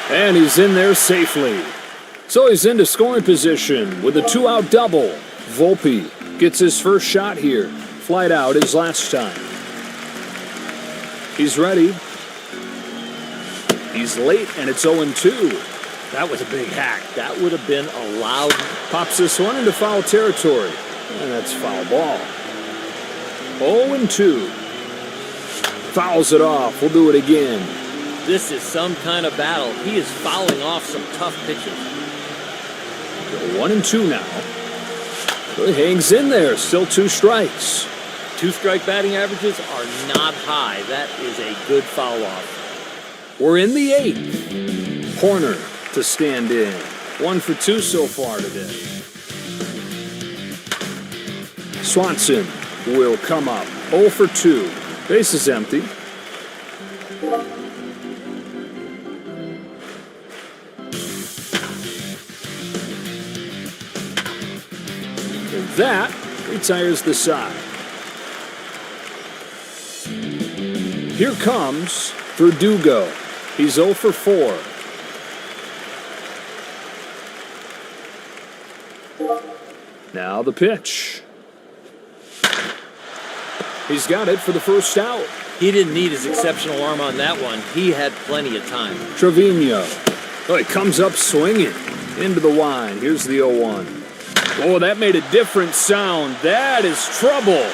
A: And he's in there safely. So he's into scoring position with a 2-out double. Volpe gets his first shot here. Flied out his last time. He's ready. He's late, and it's 0-2.
B: That was a big hack. That would have been allowed.
A: Pops this one into foul territory. And that's foul ball. 0-2. Fouls it off. We'll do it again.
B: This is some kind of battle. He is fouling off some tough pitches.
A: 1-2 now. He hangs in there. Still 2 strikes.
B: 2-strike batting averages are not high. That is a good foul off.
A: We're in the 8th. Horner to stand in. 1 for 2 so far today. Swanson will come up. 0 for 2. Base is empty. And that retires the side. Here comes Verdugo. He's 0 for 4. Now the pitch. He's got it for the first out.
B: He didn't need his exceptional arm on that one. He had plenty of time.
A: Trevino. Oh, he comes up swinging into the line. Here's the 0-1. Oh, that made a different sound. That is trouble.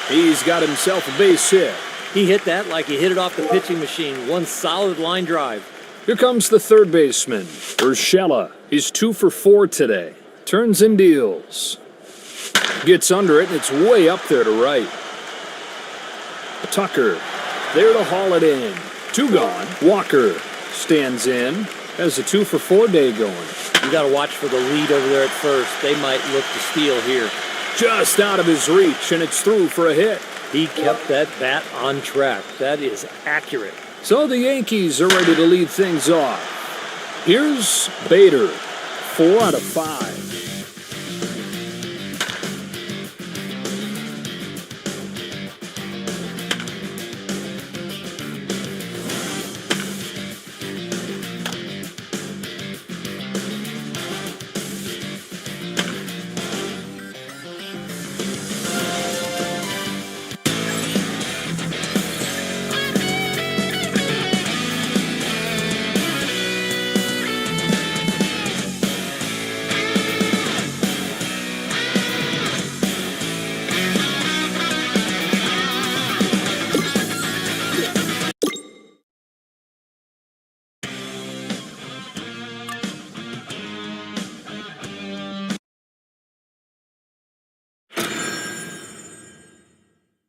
A: He's got himself a base hit.
B: He hit that like he hit it off the pitching machine. One solid line drive.
A: Here comes the third baseman, Urshela. He's 2 for 4 today. Turns and deals. Gets under it, and it's way up there to right. Tucker there to haul it in. 2 gone. Walker stands in. Has a 2 for 4 day going.
B: You got to watch for the lead over there at first. They might look to steal here.
A: Just out of his reach, and it's through for a hit.
B: He kept that bat on track. That is accurate.
A: So the Yankees are ready to lead things off. Here's Bader. 4 out of 5.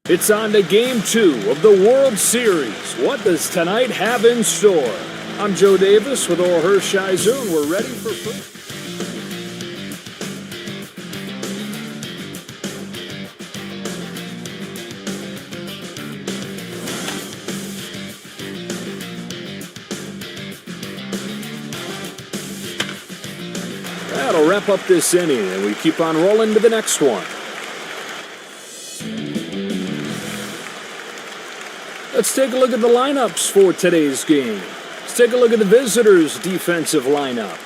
A: It's on to Game 2 of the World Series. What does tonight have in store? I'm Joe Davis with Or Hershiser, and we're ready for first. That'll wrap up this inning, and we keep on rolling to the next one. Let's take a look at the lineups for today's game. Let's take a look at the visitors' defensive lineup.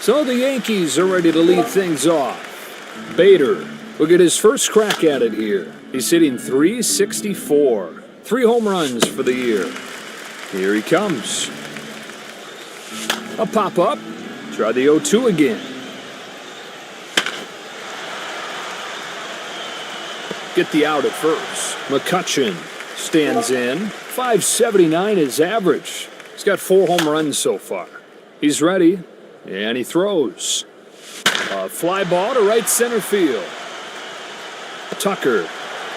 A: So the Yankees are ready to lead things off. Bader will get his first crack at it here. He's hitting .364. 3 home runs for the year. Here he comes. A pop-up. Try the 0-2 again. get the out at first. McCutcheon stands in. 579 is average. He's got 4 home runs so far. He's ready, and he throws. A fly ball to right center field. Tucker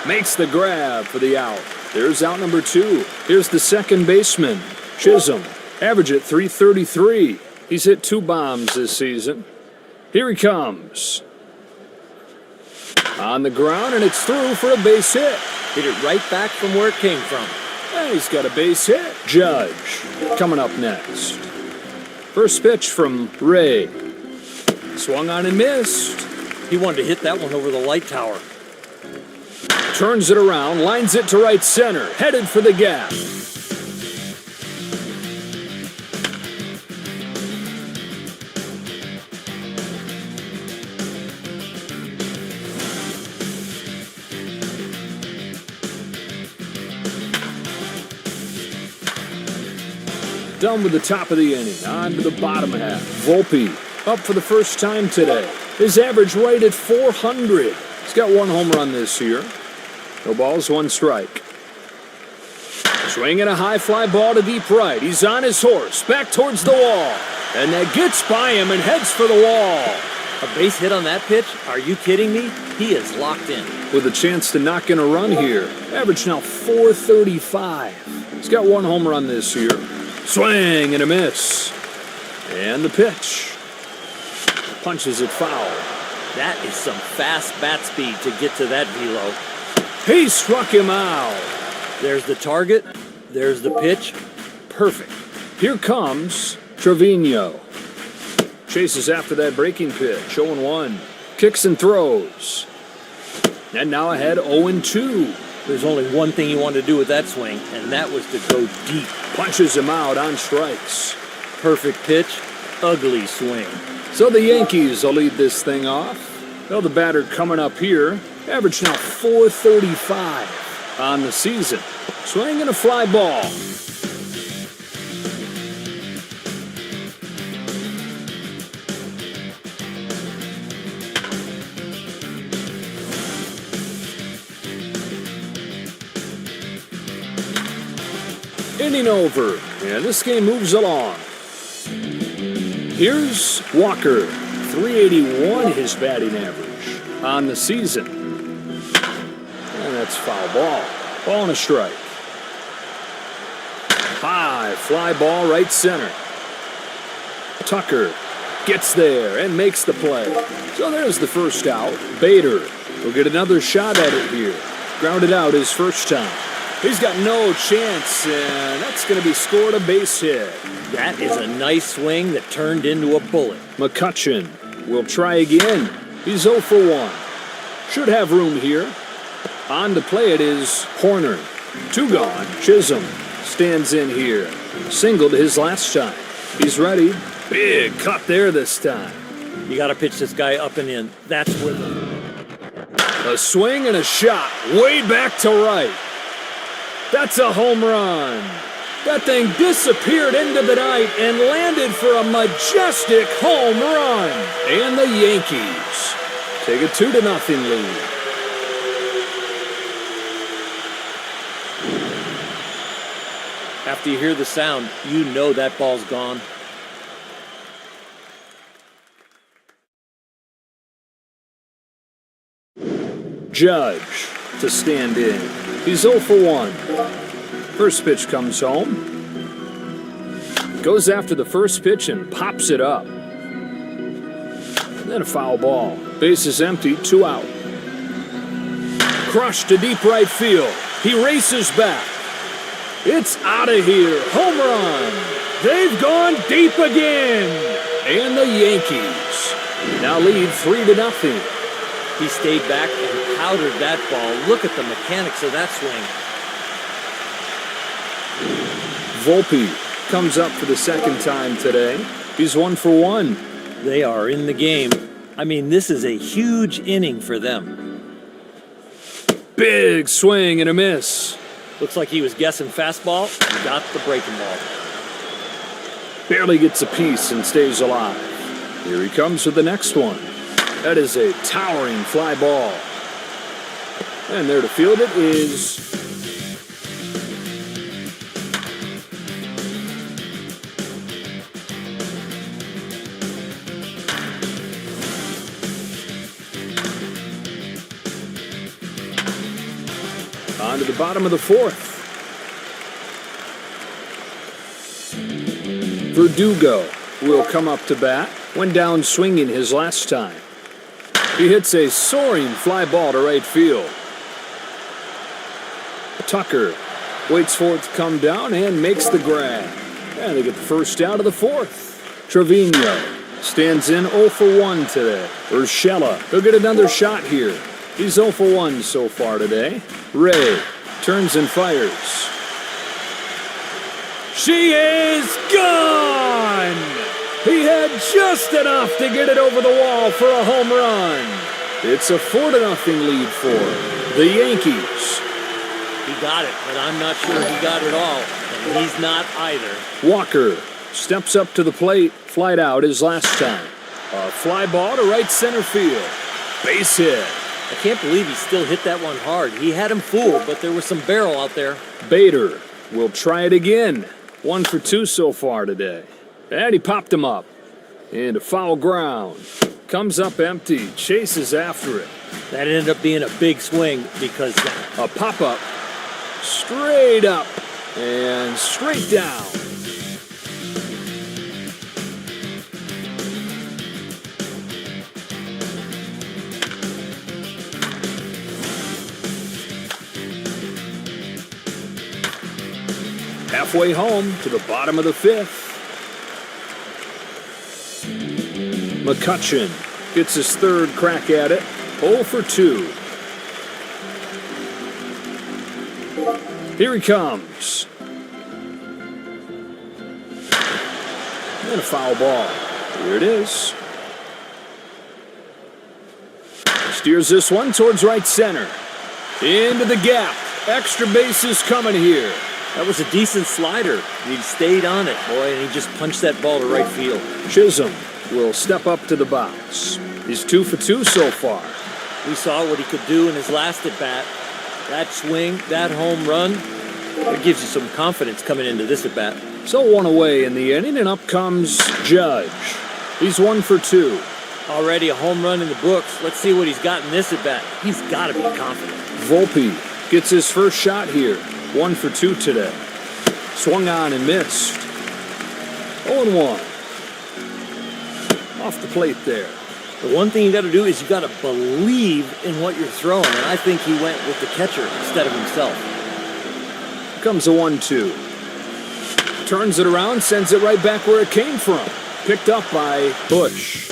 A: makes the grab for the out. There's out number 2. Here's the second baseman, Chisholm. Average at 333. He's hit 2 bombs this season. Here he comes. On the ground, and it's through for a base hit.
B: Hit it right back from where it came from.
A: And he's got a base hit. Judge coming up next. First pitch from Ray. Swung on and missed.
B: He wanted to hit that one over the light tower.
A: Turns it around, lines it to right center, headed for the gap. Done with the top of the inning. On to the bottom half. Volpe up for the first time today. His average right at 400. He's got 1 home run this year. No balls, 1 strike. Swinging a high fly ball to deep right. He's on his horse, back towards the wall. And that gets by him and heads for the wall.
B: A base hit on that pitch? Are you kidding me? He is locked in.
A: With a chance to knock in a run here. Average now 435. He's got 1 home run this year. Swing and a miss. And the pitch. Punches it foul.
B: That is some fast bat speed to get to that velo.
A: He struck him out.
B: There's the target. There's the pitch. Perfect.
A: Here comes Trevino. Chases after that breaking pitch. 0-1. Kicks and throws. And now ahead 0-2.
B: There's only one thing he wanted to do with that swing, and that was to go deep.
A: Punches him out on strikes.
B: Perfect pitch. Ugly swing.
A: So the Yankees will lead this thing off. Well, the batter coming up here. Average now 435 on the season. Swinging a fly ball. Inning over, and this game moves along. Here's Walker, 381 his batting average on the season. And that's foul ball. Ball and a strike. High fly ball right center. Tucker gets there and makes the play. So there's the first out. Bader will get another shot at it here. Grounded out his first time. He's got no chance, and that's going to be scored a base hit.
B: That is a nice swing that turned into a bullet.
A: McCutcheon will try again. He's 0 for 1. Should have room here. On to play it is Horner. 2 gone. Chisholm stands in here. Singled his last time. He's ready. Big cut there this time.
B: You got to pitch this guy up and in. That's rhythm.
A: A swing and a shot way back to right. That's a home run. That thing disappeared into the night and landed for a majestic home run. And the Yankees take a 2-0 lead.
B: After you hear the sound, you know that ball's gone.
A: Judge to stand in. He's 0 for 1. First pitch comes home. Goes after the first pitch and pops it up. And then a foul ball. Base is empty, 2 out. Crushed to deep right field. He races back. It's out of here. Home run. They've gone deep again. And the Yankees now lead 3-0.
B: He stayed back and powdered that ball. Look at the mechanics of that swing.
A: Volpe comes up for the second time today. He's 1 for 1.
B: They are in the game. I mean, this is a huge inning for them.
A: Big swing and a miss.
B: Looks like he was guessing fastball and got the breaking ball.
A: Barely gets a piece and stays alive. Here he comes with the next one. That is a towering fly ball. And there to field it is on to the bottom of the fourth. Verdugo will come up to bat. Went down swinging his last time. He hits a soaring fly ball to right field. Tucker waits for it to come down and makes the grab. And they get the first out of the fourth. Trevino stands in 0 for 1 today. Urshela, he'll get another shot here. He's 0 for 1 so far today. Ray turns and fires. She is gone! He had just enough to get it over the wall for a home run. It's a 4-0 lead for the Yankees.
B: He got it, but I'm not sure he got it all. And he's not either.
A: Walker steps up to the plate, flied out his last time. A fly ball to right center field. Base hit.
B: I can't believe he still hit that one hard. He had him fooled, but there was some barrel out there.
A: Bader will try it again. 1 for 2 so far today. And he popped him up. Into foul ground. Comes up empty. Chases after it.
B: That ended up being a big swing because
A: a pop-up. Straight up. And straight down. Halfway home to the bottom of the fifth. McCutchen gets his third crack at it. 0 for 2. Here he comes. And a foul ball. Here it is. Steers this one towards right center. Into the gap. Extra bases coming here.
B: That was a decent slider. He stayed on it, boy, and he just punched that ball to right field.
A: Chisholm will step up to the box. He's 2 for 2 so far.
B: We saw what he could do in his last at-bat. That swing, that home run, it gives you some confidence coming into this at-bat.
A: So 1 away in the inning, and up comes Judge. He's 1 for 2.
B: Already a home run in the books. Let's see what he's got in this at-bat. He's got to be confident.
A: Volpe gets his first shot here. 1 for 2 today. Swung on and missed. 0-1. Off the plate there.
B: The one thing you got to do is you got to believe in what you're throwing, and I think he went with the catcher instead of himself.
A: Comes a 1-2. Turns it around, sends it right back where it came from. Picked up by Bush.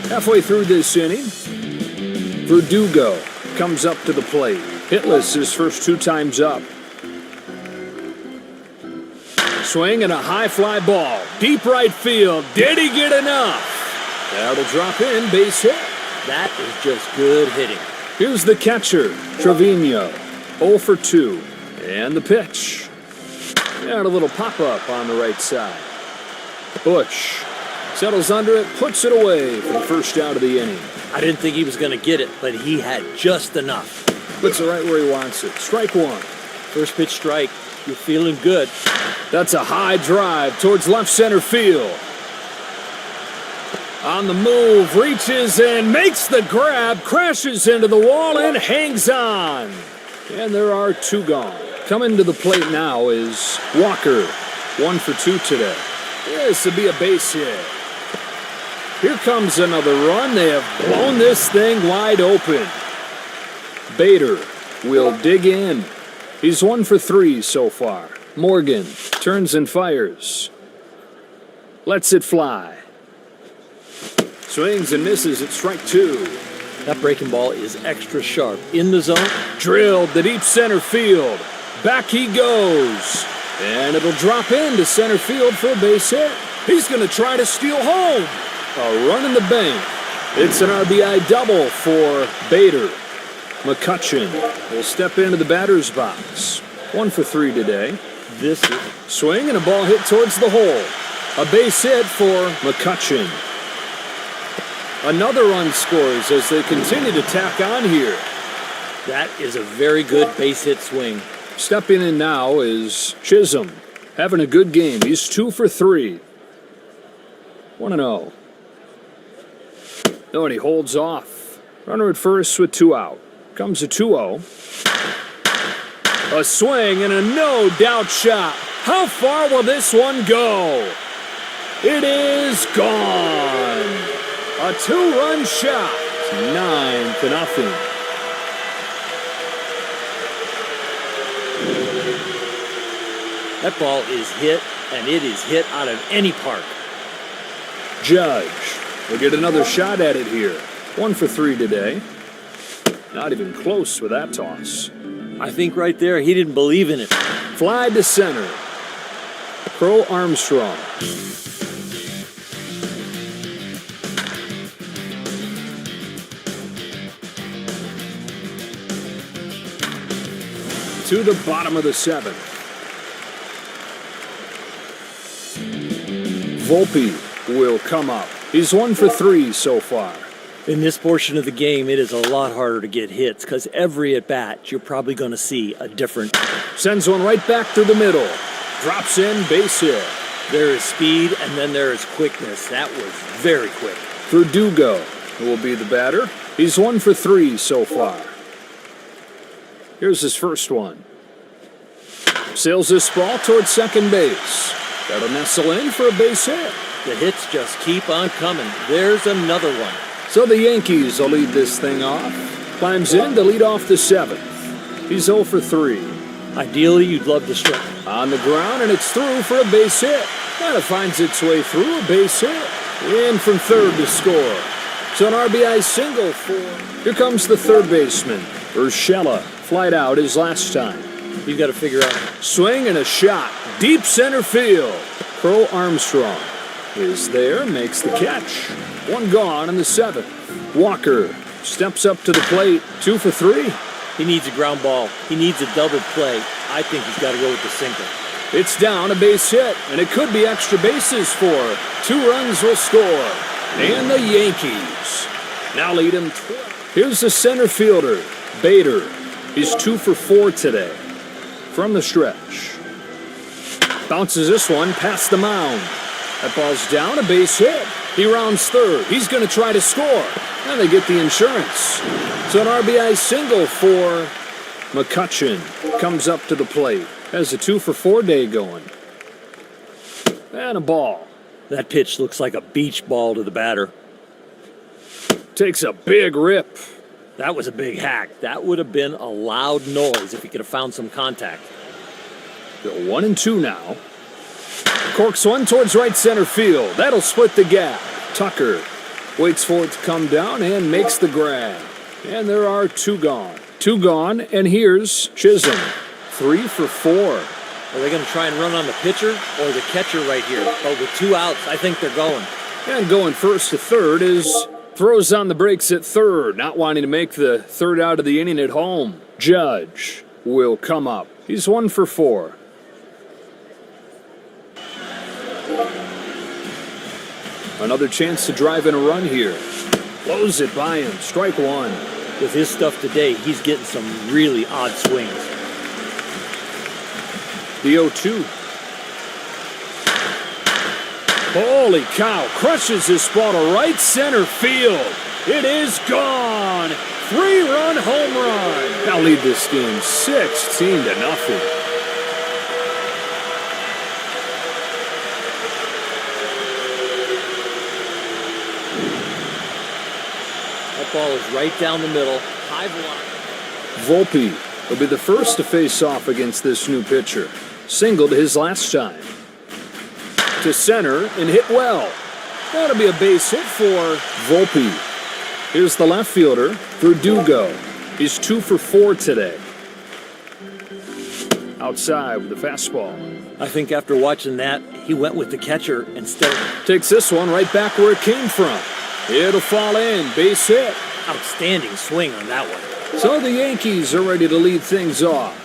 A: Halfway through this inning, Verdugo comes up to the plate. Hitless his first 2 times up. Swing and a high fly ball. Deep right field. Did he get enough? That'll drop in. Base hit.
B: That is just good hitting.
A: Here's the catcher, Trevino. 0 for 2. And the pitch. And a little pop-up on the right side. Bush settles under it, puts it away for the first out of the inning.
B: I didn't think he was going to get it, but he had just enough.
A: Puts it right where he wants it. Strike 1.
B: First pitch strike. You're feeling good.
A: That's a high drive towards left center field. On the move, reaches and makes the grab, crashes into the wall and hangs on. And there are 2 gone. Coming to the plate now is Walker. 1 for 2 today. This will be a base hit. Here comes another run. They have blown this thing wide open. Bader will dig in. He's 1 for 3 so far. Morgan turns and fires. Lets it fly. Swings and misses at strike 2.
B: That breaking ball is extra sharp. In the zone.
A: Drilled to deep center field. Back he goes. And it'll drop into center field for a base hit. He's going to try to steal home. A run in the bank. It's an RBI double for Bader. McCutchen will step into the batter's box. 1 for 3 today.
B: This is
A: Swing and a ball hit towards the hole. A base hit for McCutcheon. Another run scores as they continue to tack on here.
B: That is a very good base hit swing.
A: Stepping in now is Chisholm. Having a good game. He's 2 for 3. 1-0. No, and he holds off. Runner at first with 2 out. Comes a 2-0. A swing and a no-doubt shot. How far will this one go? It is gone. A 2-run shot. 9-0.
B: That ball is hit, and it is hit out of any park.
A: Judge will get another shot at it here. 1 for 3 today. Not even close with that toss.
B: I think right there he didn't believe in it.
A: Fly to center. Crow Armstrong. To the bottom of the 7th. Volpe will come up. He's 1 for 3 so far.
B: In this portion of the game, it is a lot harder to get hits because every at-bat, you're probably going to see a different.
A: Sends one right back through the middle. Drops in, base hit.
B: There is speed, and then there is quickness. That was very quick.
A: Verdugo will be the batter. He's 1 for 3 so far. Here's his first one. Sails this ball towards second base. That'll nestle in for a base hit.
B: The hits just keep on coming. There's another one.
A: So the Yankees will lead this thing off. Climbs in to lead off the 7th. He's 0 for 3.
B: Ideally, you'd love to strike.
A: On the ground, and it's through for a base hit. Kind of finds its way through a base hit. In from third to score. So an RBI single for. Here comes the third baseman. Urshela. Flied out his last time.
B: You've got to figure out.
A: Swing and a shot. Deep center field. Crow Armstrong is there, makes the catch. 1 gone in the 7th. Walker steps up to the plate. 2 for 3.
B: He needs a ground ball. He needs a double play. I think he's got to go with the single.
A: It's down, a base hit, and it could be extra bases for. 2 runs will score. And the Yankees now lead him 12. Here's the center fielder, Bader. He's 2 for 4 today. From the stretch. Bounces this one past the mound. That ball's down, a base hit. He rounds third. He's going to try to score. And they get the insurance. So an RBI single for McCutcheon. Comes up to the plate. Has a 2 for 4 day going. And a ball.
B: That pitch looks like a beach ball to the batter.
A: Takes a big rip.
B: That was a big hack. That would have been a loud noise if he could have found some contact.
A: Go 1 and 2 now. Corks one towards right center field. That'll split the gap. Tucker waits for it to come down and makes the grab. And there are 2 gone. 2 gone, and here's Chisholm. 3 for 4.
B: Are they going to try and run on the pitcher or the catcher right here? Oh, with 2 outs, I think they're going.
A: And going first to third is throws on the brakes at third, not wanting to make the third out of the inning at home. Judge will come up. He's 1 for 4. Another chance to drive in a run here. Blows it by him. Strike 1.
B: With his stuff today, he's getting some really odd swings.
A: The 0-2. Holy cow. Crushes this ball to right center field. It is gone. 3-run home run. Now lead this game 16-0.
B: That ball is right down the middle. High velocity.
A: Volpe will be the first to face off against this new pitcher. Singled his last time. To center and hit well. That'll be a base hit for Volpe. Here's the left fielder, Verdugo. He's 2 for 4 today. Outside with the fastball.
B: I think after watching that, he went with the catcher instead.
A: Takes this one right back where it came from. It'll fall in, base hit.
B: Outstanding swing on that one.
A: So the Yankees are ready to lead things off.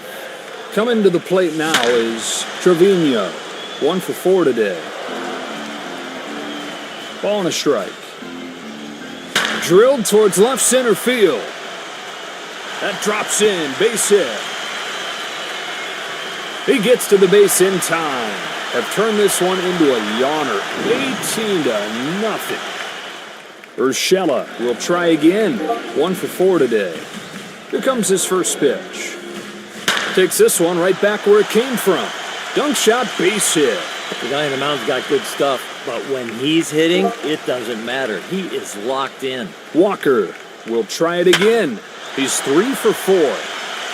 A: Coming to the plate now is Trevino. 1 for 4 today. Ball and a strike. Drilled towards left center field. That drops in. Base hit. He gets to the base in time. Have turned this one into a yawner. 18-0. Urshela will try again. 1 for 4 today. Here comes his first pitch. Takes this one right back where it came from. Dunk shot, base hit.
B: The guy in the mound's got good stuff, but when he's hitting, it doesn't matter. He is locked in.
A: Walker will try it again. He's 3 for 4.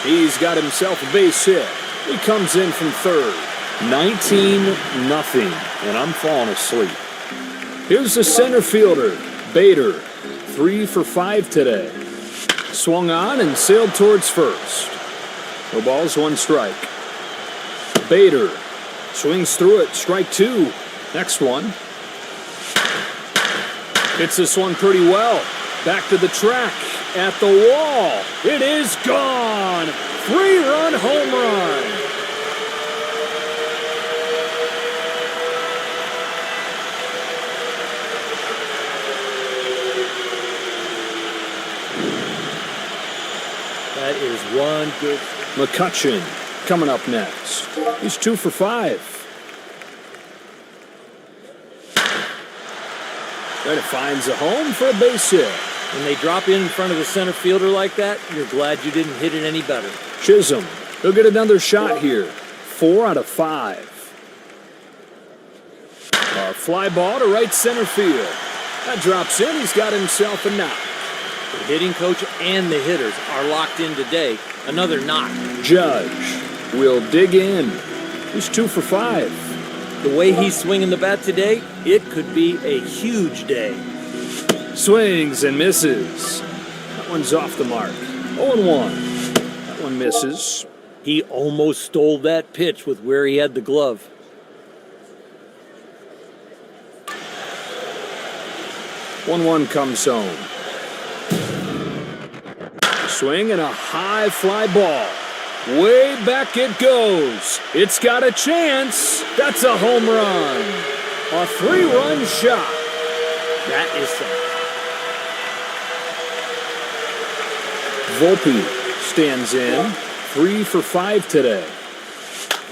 A: He's got himself a base hit. He comes in from third. 19-0, and I'm falling asleep. Here's the center fielder, Bader. 3 for 5 today. Swung on and sailed towards first. No balls, 1 strike. Bader swings through it, strike 2. Next one. Hits this one pretty well. Back to the track, at the wall. It is gone. 3-run home run.
B: That is one good.
A: McCutcheon coming up next. He's 2 for 5. Then it finds a home for a base hit.
B: When they drop in front of the center fielder like that, you're glad you didn't hit it any better.
A: Chisholm, he'll get another shot here. 4 out of 5. A fly ball to right center field. That drops in. He's got himself a knock.
B: The hitting coach and the hitters are locked in today. Another knock.
A: Judge will dig in. He's 2 for 5.
B: The way he's swinging the bat today, it could be a huge day.
A: Swings and misses. That one's off the mark. 0-1. That one misses.
B: He almost stole that pitch with where he had the glove.
A: One comes home. Swing and a high fly ball. Way back it goes. It's got a chance. That's a home run. A 3-run shot.
B: That is something.
A: Volpe stands in. 3 for 5 today.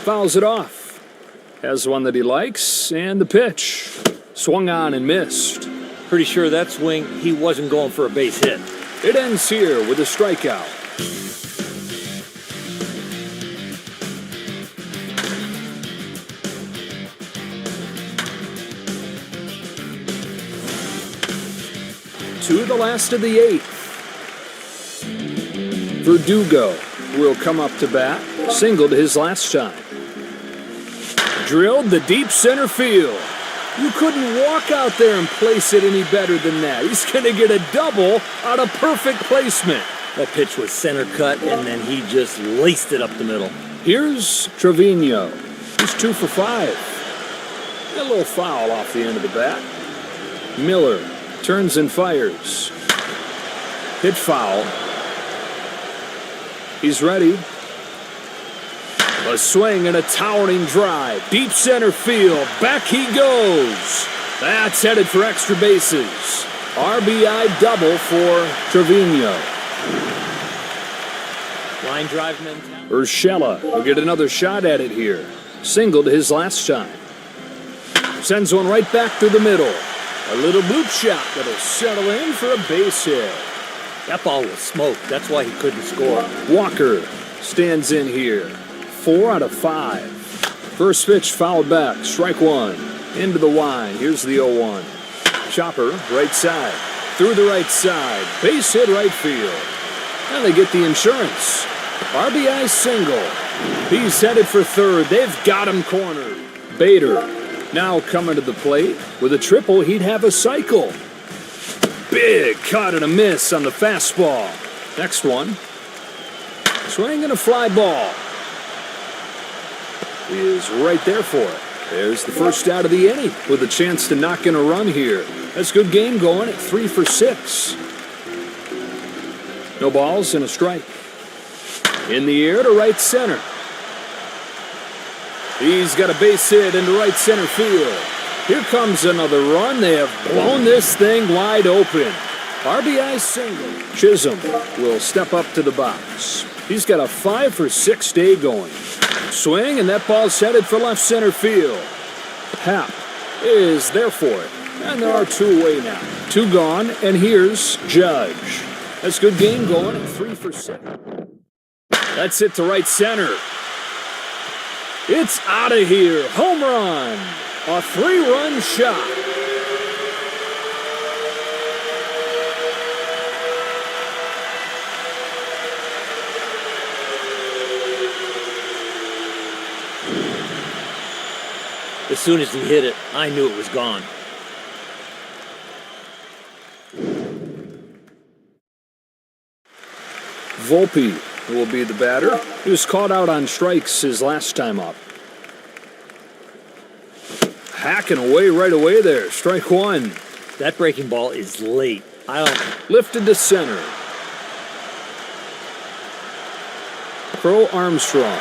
A: Fouls it off. Has one that he likes, and the pitch. Swung on and missed.
B: Pretty sure that swing, he wasn't going for a base hit.
A: It ends here with a strikeout. To the last of the 8th. Verdugo will come up to bat. Singled his last time. Drilled the deep center field. You couldn't walk out there and place it any better than that. He's going to get a double out of perfect placement.
B: That pitch was center cut, and then he just laced it up the middle.
A: Here's Trevino. He's 2 for 5. A little foul off the end of the bat. Miller turns and fires. Hit foul. He's ready. A swing and a towering drive. Deep center field. Back he goes. That's headed for extra bases. RBI double for Trevino.
B: Line drive mentality.
A: Urshela will get another shot at it here. Singled his last time. Sends one right back through the middle. A little bloop shot that'll settle in for a base hit.
B: That ball was smoke. That's why he couldn't score.
A: Walker stands in here. 4 out of 5. First pitch fouled back. Strike 1. Into the wide. Here's the 0-1. Chopper, right side. Through the right side. Base hit right field. And they get the insurance. RBI single. He's headed for third. They've got him cornered. Bader now coming to the plate. With a triple, he'd have a cycle. Big cut and a miss on the fastball. Next one. Swing and a fly ball. He is right there for it. There's the first out of the inning with a chance to knock in a run here. That's a good game going at 3 for 6. No balls and a strike. In the air to right center. He's got a base hit into right center field. Here comes another run. They have blown this thing wide open. RBI single. Chisholm will step up to the box. He's got a 5-for-6 day going. Swing, and that ball's headed for left center field. Happ is there for it. And there are two away now. Two gone, and here's Judge. That's a good game going at 3-for-6. That's it to right center. It's out of here. Home run. A 3-run shot.
B: As soon as he hit it, I knew it was gone.
A: Volpe will be the batter. He was caught out on strikes his last time up. Hacking away right away there. Strike one.
B: That breaking ball is late.
A: Lifted to center. Crow Armstrong.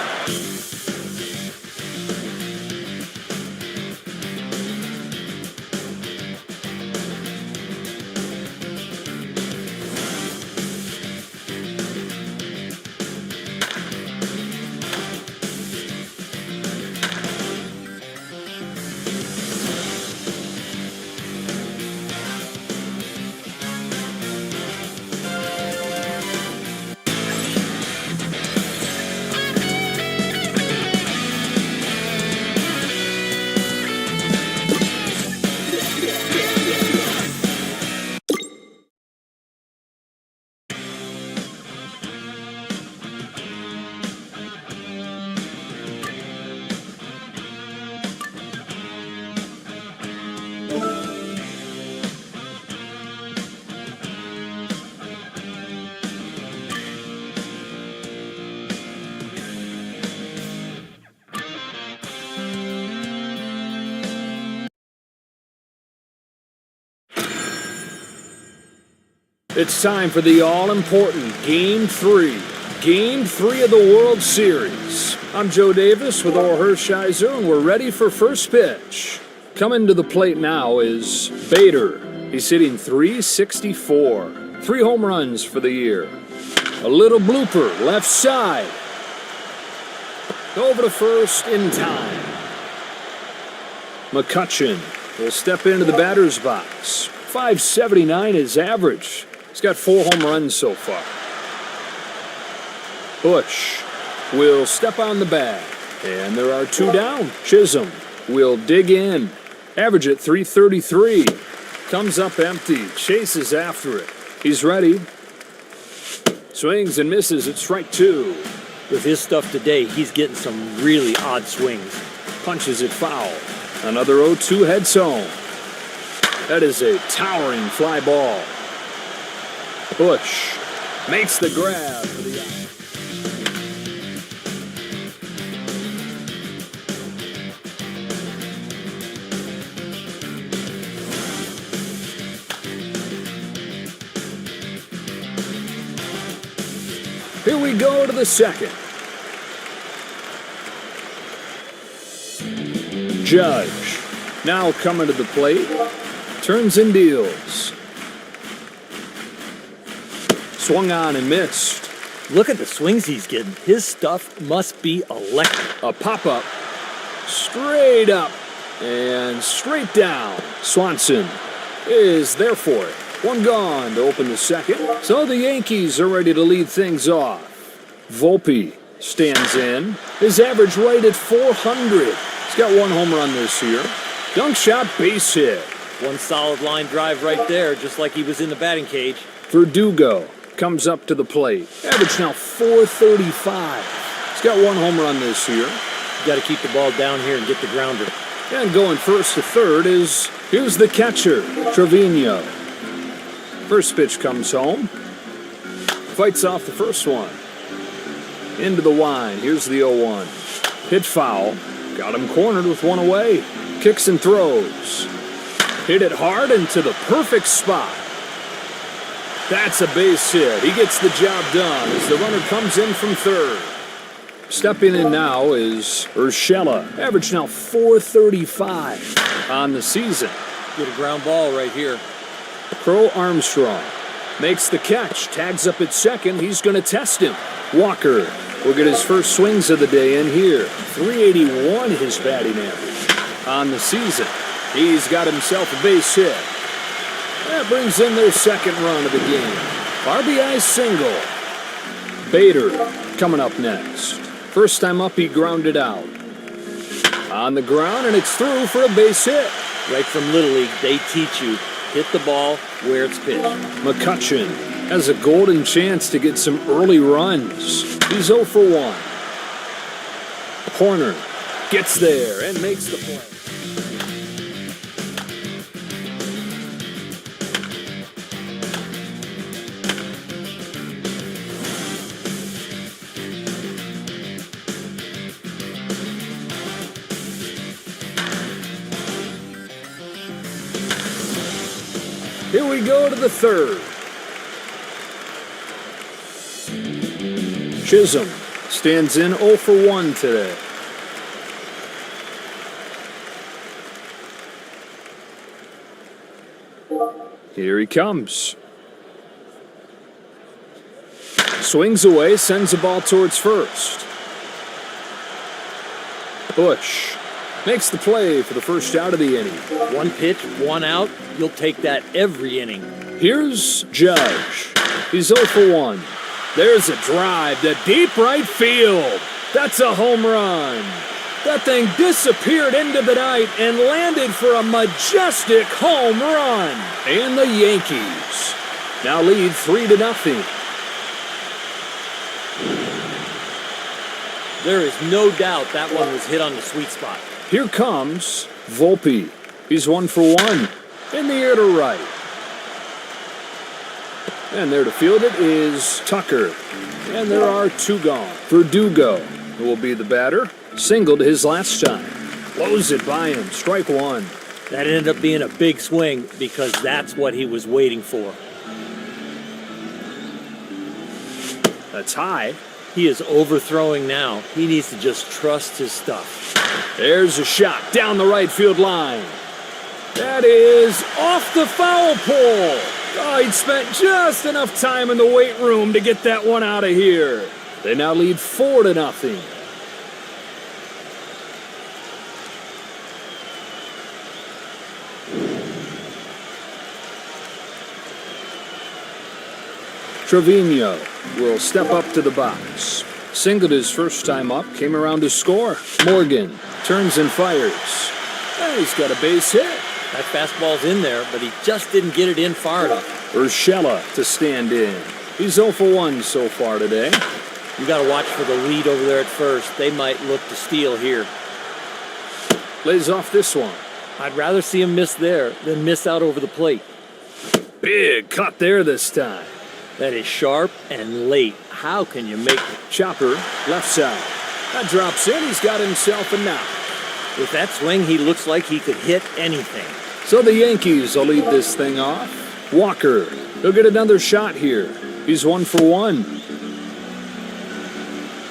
A: It's time for the all-important Game 3. Game 3 of the World Series. I'm Joe Davis with Orr Hershiser, and we're ready for first pitch. Coming to the plate now is Bader. He's hitting .364. 3 home runs for the year. A little blooper, left side. Over to first in time. McCutchen will step into the batter's box. .579 is average. He's got 4 home runs so far. Bush will step on the bag. And there are 2 down. Chisholm will dig in. Average at .333. Comes up empty. Chases after it. He's ready. Swings and misses at strike 2.
B: With his stuff today, he's getting some really odd swings.
A: Punches it foul. Another 0-2 heads home. That is a towering fly ball. Bush makes the grab for the out. Here we go to the second. Judge now coming to the plate. Turns and deals. Swung on and missed.
B: Look at the swings he's getting. His stuff must be electric.
A: A pop-up. Straight up and straight down. Swanson is there for it. 1 gone to open the second. So the Yankees are ready to lead things off. Volpe stands in. His average right at .400. He's got 1 home run this year. Dunk shot, base hit.
B: 1 solid line drive right there, just like he was in the batting cage.
A: Verdugo comes up to the plate. Average now .435. He's got 1 home run this year.
B: You got to keep the ball down here and get the grounder.
A: And going first to third here's the catcher, Trevino. First pitch comes home. Fights off the first one. Into the line. Here's the 0-1. Hit foul. Got him cornered with 1 away. Kicks and throws. Hit it hard into the perfect spot. That's a base hit. He gets the job done as the runner comes in from third. Stepping in now is Urshela. Average now 435 on the season.
B: Get a ground ball right here.
A: Crow Armstrong makes the catch. Tags up at second. He's going to test him. Walker will get his first swings of the day in here. 381 his batting average on the season. He's got himself a base hit. That brings in their second run of the game. RBI single. Bader coming up next. First time up, he grounded out. On the ground, and it's through for a base hit.
B: Right from Little League, they teach you, hit the ball where it's pitched.
A: McCutcheon has a golden chance to get some early runs. He's 0 for 1. Horner gets there and makes the play. Here we go to the third. Chisholm stands in 0 for 1 today. Here he comes. Swings away, sends the ball towards first. Bush makes the play for the first out of the inning.
B: One pitch, one out. You'll take that every inning.
A: Here's Judge. He's 0 for 1. There's a drive to deep right field. That's a home run. That thing disappeared into the night and landed for a majestic home run. And the Yankees now lead 3-0.
B: There is no doubt that one was hit on the sweet spot.
A: Here comes Volpe. He's 1 for 1. In the air to right. And there to field it is Tucker. And there are 2 gone. Verdugo will be the batter. Singled his last time. Blows it by him. Strike 1.
B: That ended up being a big swing because that's what he was waiting for.
A: That's high.
B: He is overthrowing now. He needs to just trust his stuff.
A: There's a shot down the right field line. That is off the foul pole. Oh, he'd spent just enough time in the weight room to get that one out of here. They now lead 4-0. Trevino will step up to the box. Singled his first time up, came around to score. Morgan turns and fires. And he's got a base hit.
B: That fastball's in there, but he just didn't get it in far enough.
A: Urshela to stand in. He's 0 for 1 so far today.
B: You got to watch for the lead over there at first. They might look to steal here.
A: Lays off this one.
B: I'd rather see him miss there than miss out over the plate.
A: Big cut there this time.
B: That is sharp and late. How can you make it?
A: Chopper, left side. That drops in. He's got himself a knock.
B: With that swing, he looks like he could hit anything.
A: So the Yankees will lead this thing off. Walker, he'll get another shot here. He's 1 for 1.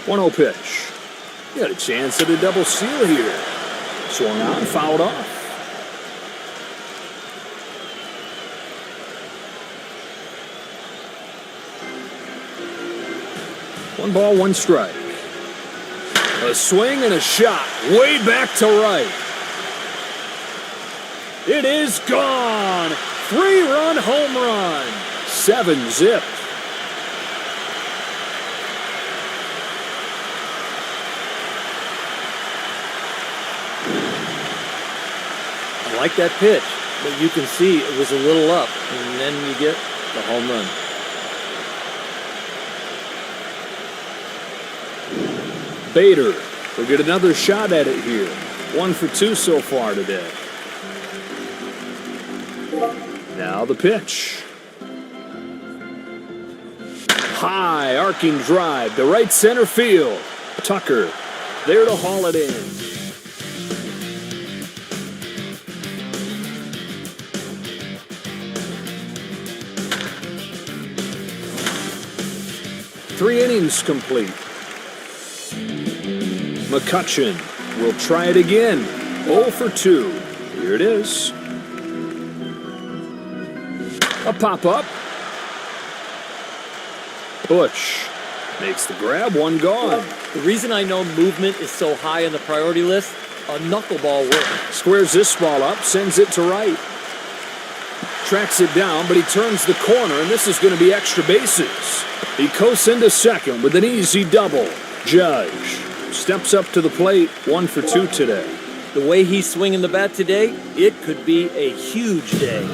A: 1-0 pitch. Got a chance at a double steal here. Swung on, fouled off. 1 ball, 1 strike. A swing and a shot way back to right. It is gone. 3-run home run. 7-zip.
B: I like that pitch, but you can see it was a little up, and then you get the home run.
A: Bader will get another shot at it here. 1 for 2 so far today. Now the pitch. High arcing drive to right center field. Tucker there to haul it in. Three innings complete. McCutcheon will try it again. 0 for 2. Here it is. A pop-up. Bush makes the grab, one gone.
B: The reason I know movement is so high on the priority list, a knuckleball works.
A: Squares this ball up, sends it to right. Tracks it down, but he turns the corner, and this is going to be extra bases. He coasts into second with an easy double. Judge steps up to the plate, 1 for 2 today.
B: The way he's swinging the bat today, it could be a huge day.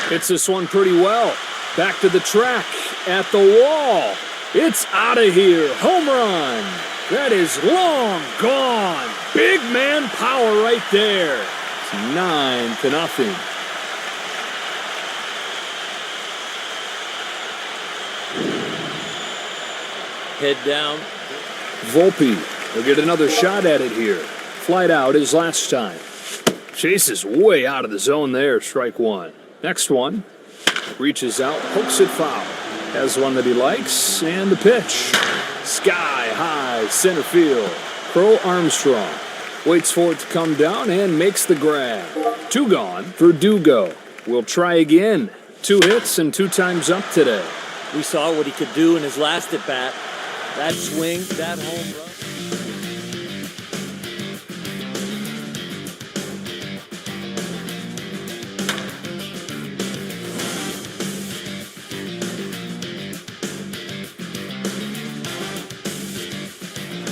A: Hits this one pretty well. Back to the track, at the wall. It's out of here. Home run. That is long gone. Big man power right there. It's 9-0.
B: Head down.
A: Volpe will get another shot at it here. Flight out his last time. Chases way out of the zone there. Strike 1. Next one. Reaches out, pokes it foul. Has one that he likes, and the pitch. Sky high, center field. Crow Armstrong waits for it to come down and makes the grab. 2 gone for Dugo. We'll try again. 2 hits and 2 times up today.
B: We saw what he could do in his last at-bat. That swing, that home run.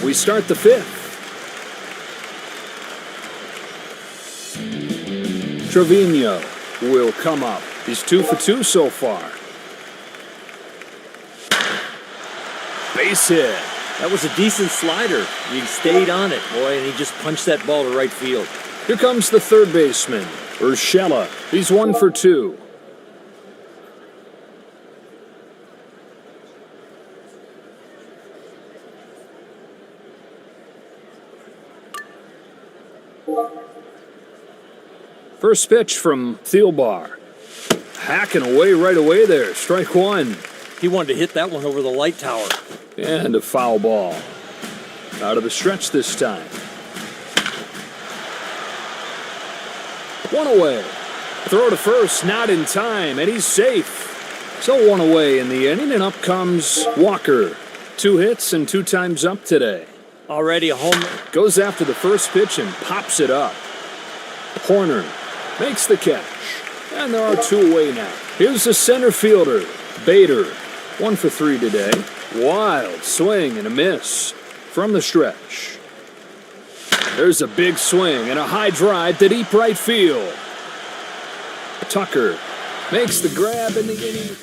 A: We start the 5th. Trevino will come up. He's 2 for 2 so far. Base hit.
B: That was a decent slider. He stayed on it, boy, and he just punched that ball to right field.
A: Here comes the third baseman, Urshela. He's 1 for 2. First pitch from Thielbar. Hacking away right away there. Strike 1.
B: He wanted to hit that one over the light tower.
A: And a foul ball. Out of the stretch this time. 1 away. Throw to first, not in time, and he's safe. So 1 away in the inning, and up comes Walker. 2 hits and 2 times up today.
B: Already a home run.
A: Goes after the first pitch and pops it up. Horner makes the catch. And there are 2 away now. Here's the center fielder, Bader. 1 for 3 today. Wild swing and a miss from the stretch. There's a big swing and a high drive to deep right field. Tucker makes the grab in the inning.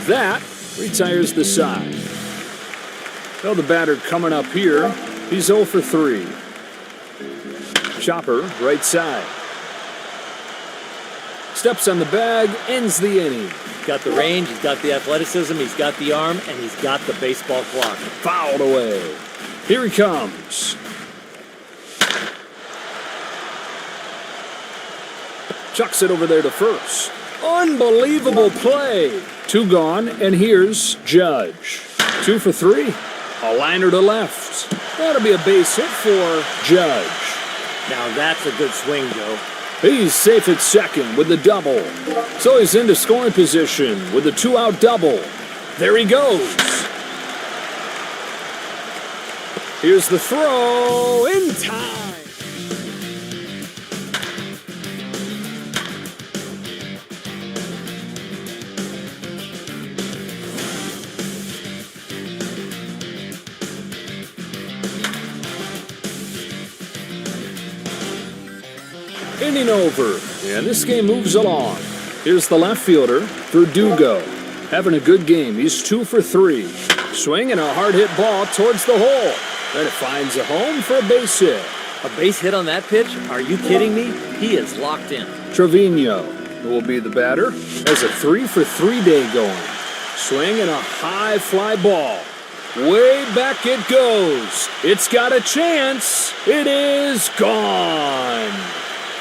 A: That retires the side. Well, the batter coming up here, he's 0 for 3. Chopper, right side. Steps on the bag, ends the inning.
B: He's got the range, he's got the athleticism, he's got the arm, and he's got the baseball clock.
A: Fouled away. Here he comes. Chucks it over there to first. Unbelievable play. 2 gone, and here's Judge. 2 for 3. A liner to left. That'll be a base hit for Judge.
B: Now that's a good swing, Joe.
A: He's safe at second with the double. So he's into scoring position with a 2-out double. There he goes. Here's the throw in time. Inning over, and this game moves along. Here's the left fielder, Verdugo. having a good game. He's 2 for 3. Swinging a hard hit ball towards the hole. Then it finds a home for a base hit.
B: A base hit on that pitch? Are you kidding me? He is locked in.
A: Trevino will be the batter. Has a 3 for 3 day going. Swinging a high fly ball. Way back it goes. It's got a chance. It is gone.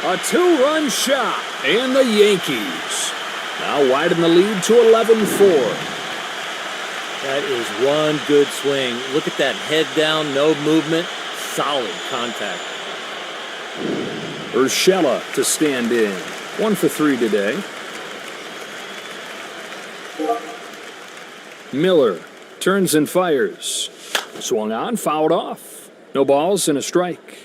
A: A 2-run shot. And the Yankees now widen the lead to 11-4.
B: That is one good swing. Look at that head down, no movement, solid contact.
A: Urshela to stand in. 1 for 3 today. Miller turns and fires. Swung on, fouled off. No balls and a strike.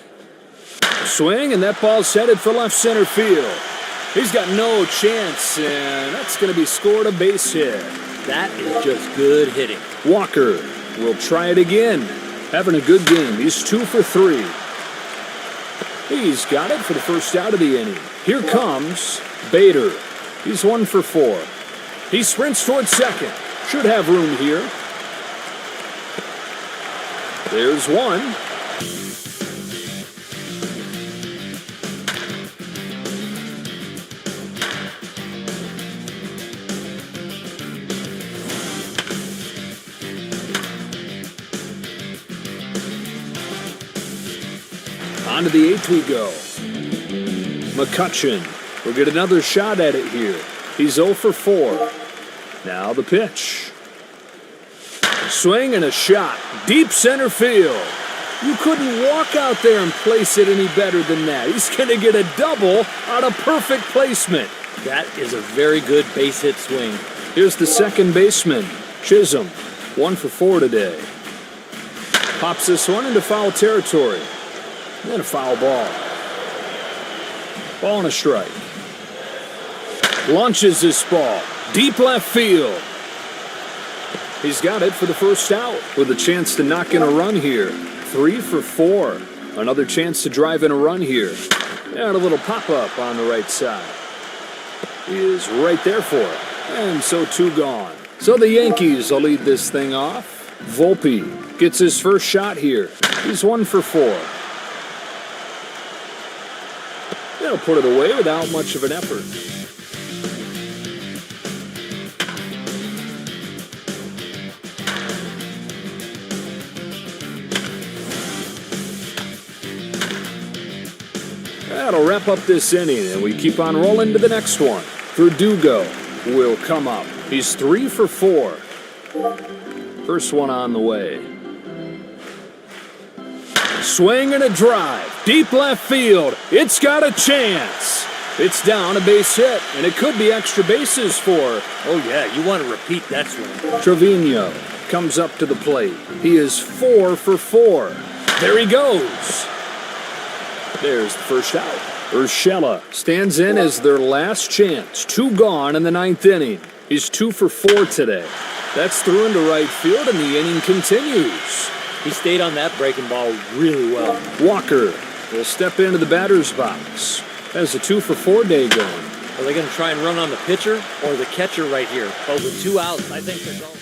A: Swing, and that ball's headed for left center field. He's got no chance, and that's going to be scored a base hit.
B: That is just good hitting.
A: Walker will try it again. Having a good game. He's 2 for 3. He's got it for the first out of the inning. Here comes Bader. He's 1 for 4. He sprints towards second. Should have room here. There's one. On to the 8th we go. McCutchen will get another shot at it here. He's 0 for 4. Now the pitch. Swing and a shot. Deep center field. You couldn't walk out there and place it any better than that. He's going to get a double out of perfect placement.
B: That is a very good base hit swing.
A: Here's the second baseman, Chisholm. 1 for 4 today. Pops this one into foul territory. And a foul ball. Ball and a strike. Launches this ball. Deep left field. He's got it for the first out with a chance to knock in a run here. 3 for 4. Another chance to drive in a run here. And a little pop-up on the right side. He is right there for it. And so 2 gone. So the Yankees will lead this thing off. Volpe gets his first shot here. He's 1 for 4. They'll put it away without much of an effort. That'll wrap up this inning, and we keep on rolling to the next one. Verdugo will come up. He's 3 for 4. First one on the way. Swing and a drive. Deep left field. It's got a chance. It's down a base hit, and it could be extra bases for.
B: Oh, yeah, you want to repeat that swing.
A: Trevino comes up to the plate. He is 4 for 4. There he goes. There's the first out. Urshela stands in as their last chance. 2 gone in the 9th inning. He's 2 for 4 today. That's through into right field, and the inning continues.
B: He stayed on that breaking ball really well.
A: Walker will step into the batter's box. Has a 2 for 4 day going.
B: Are they going to try and run on the pitcher or the catcher right here? But with 2 outs, I think they're going.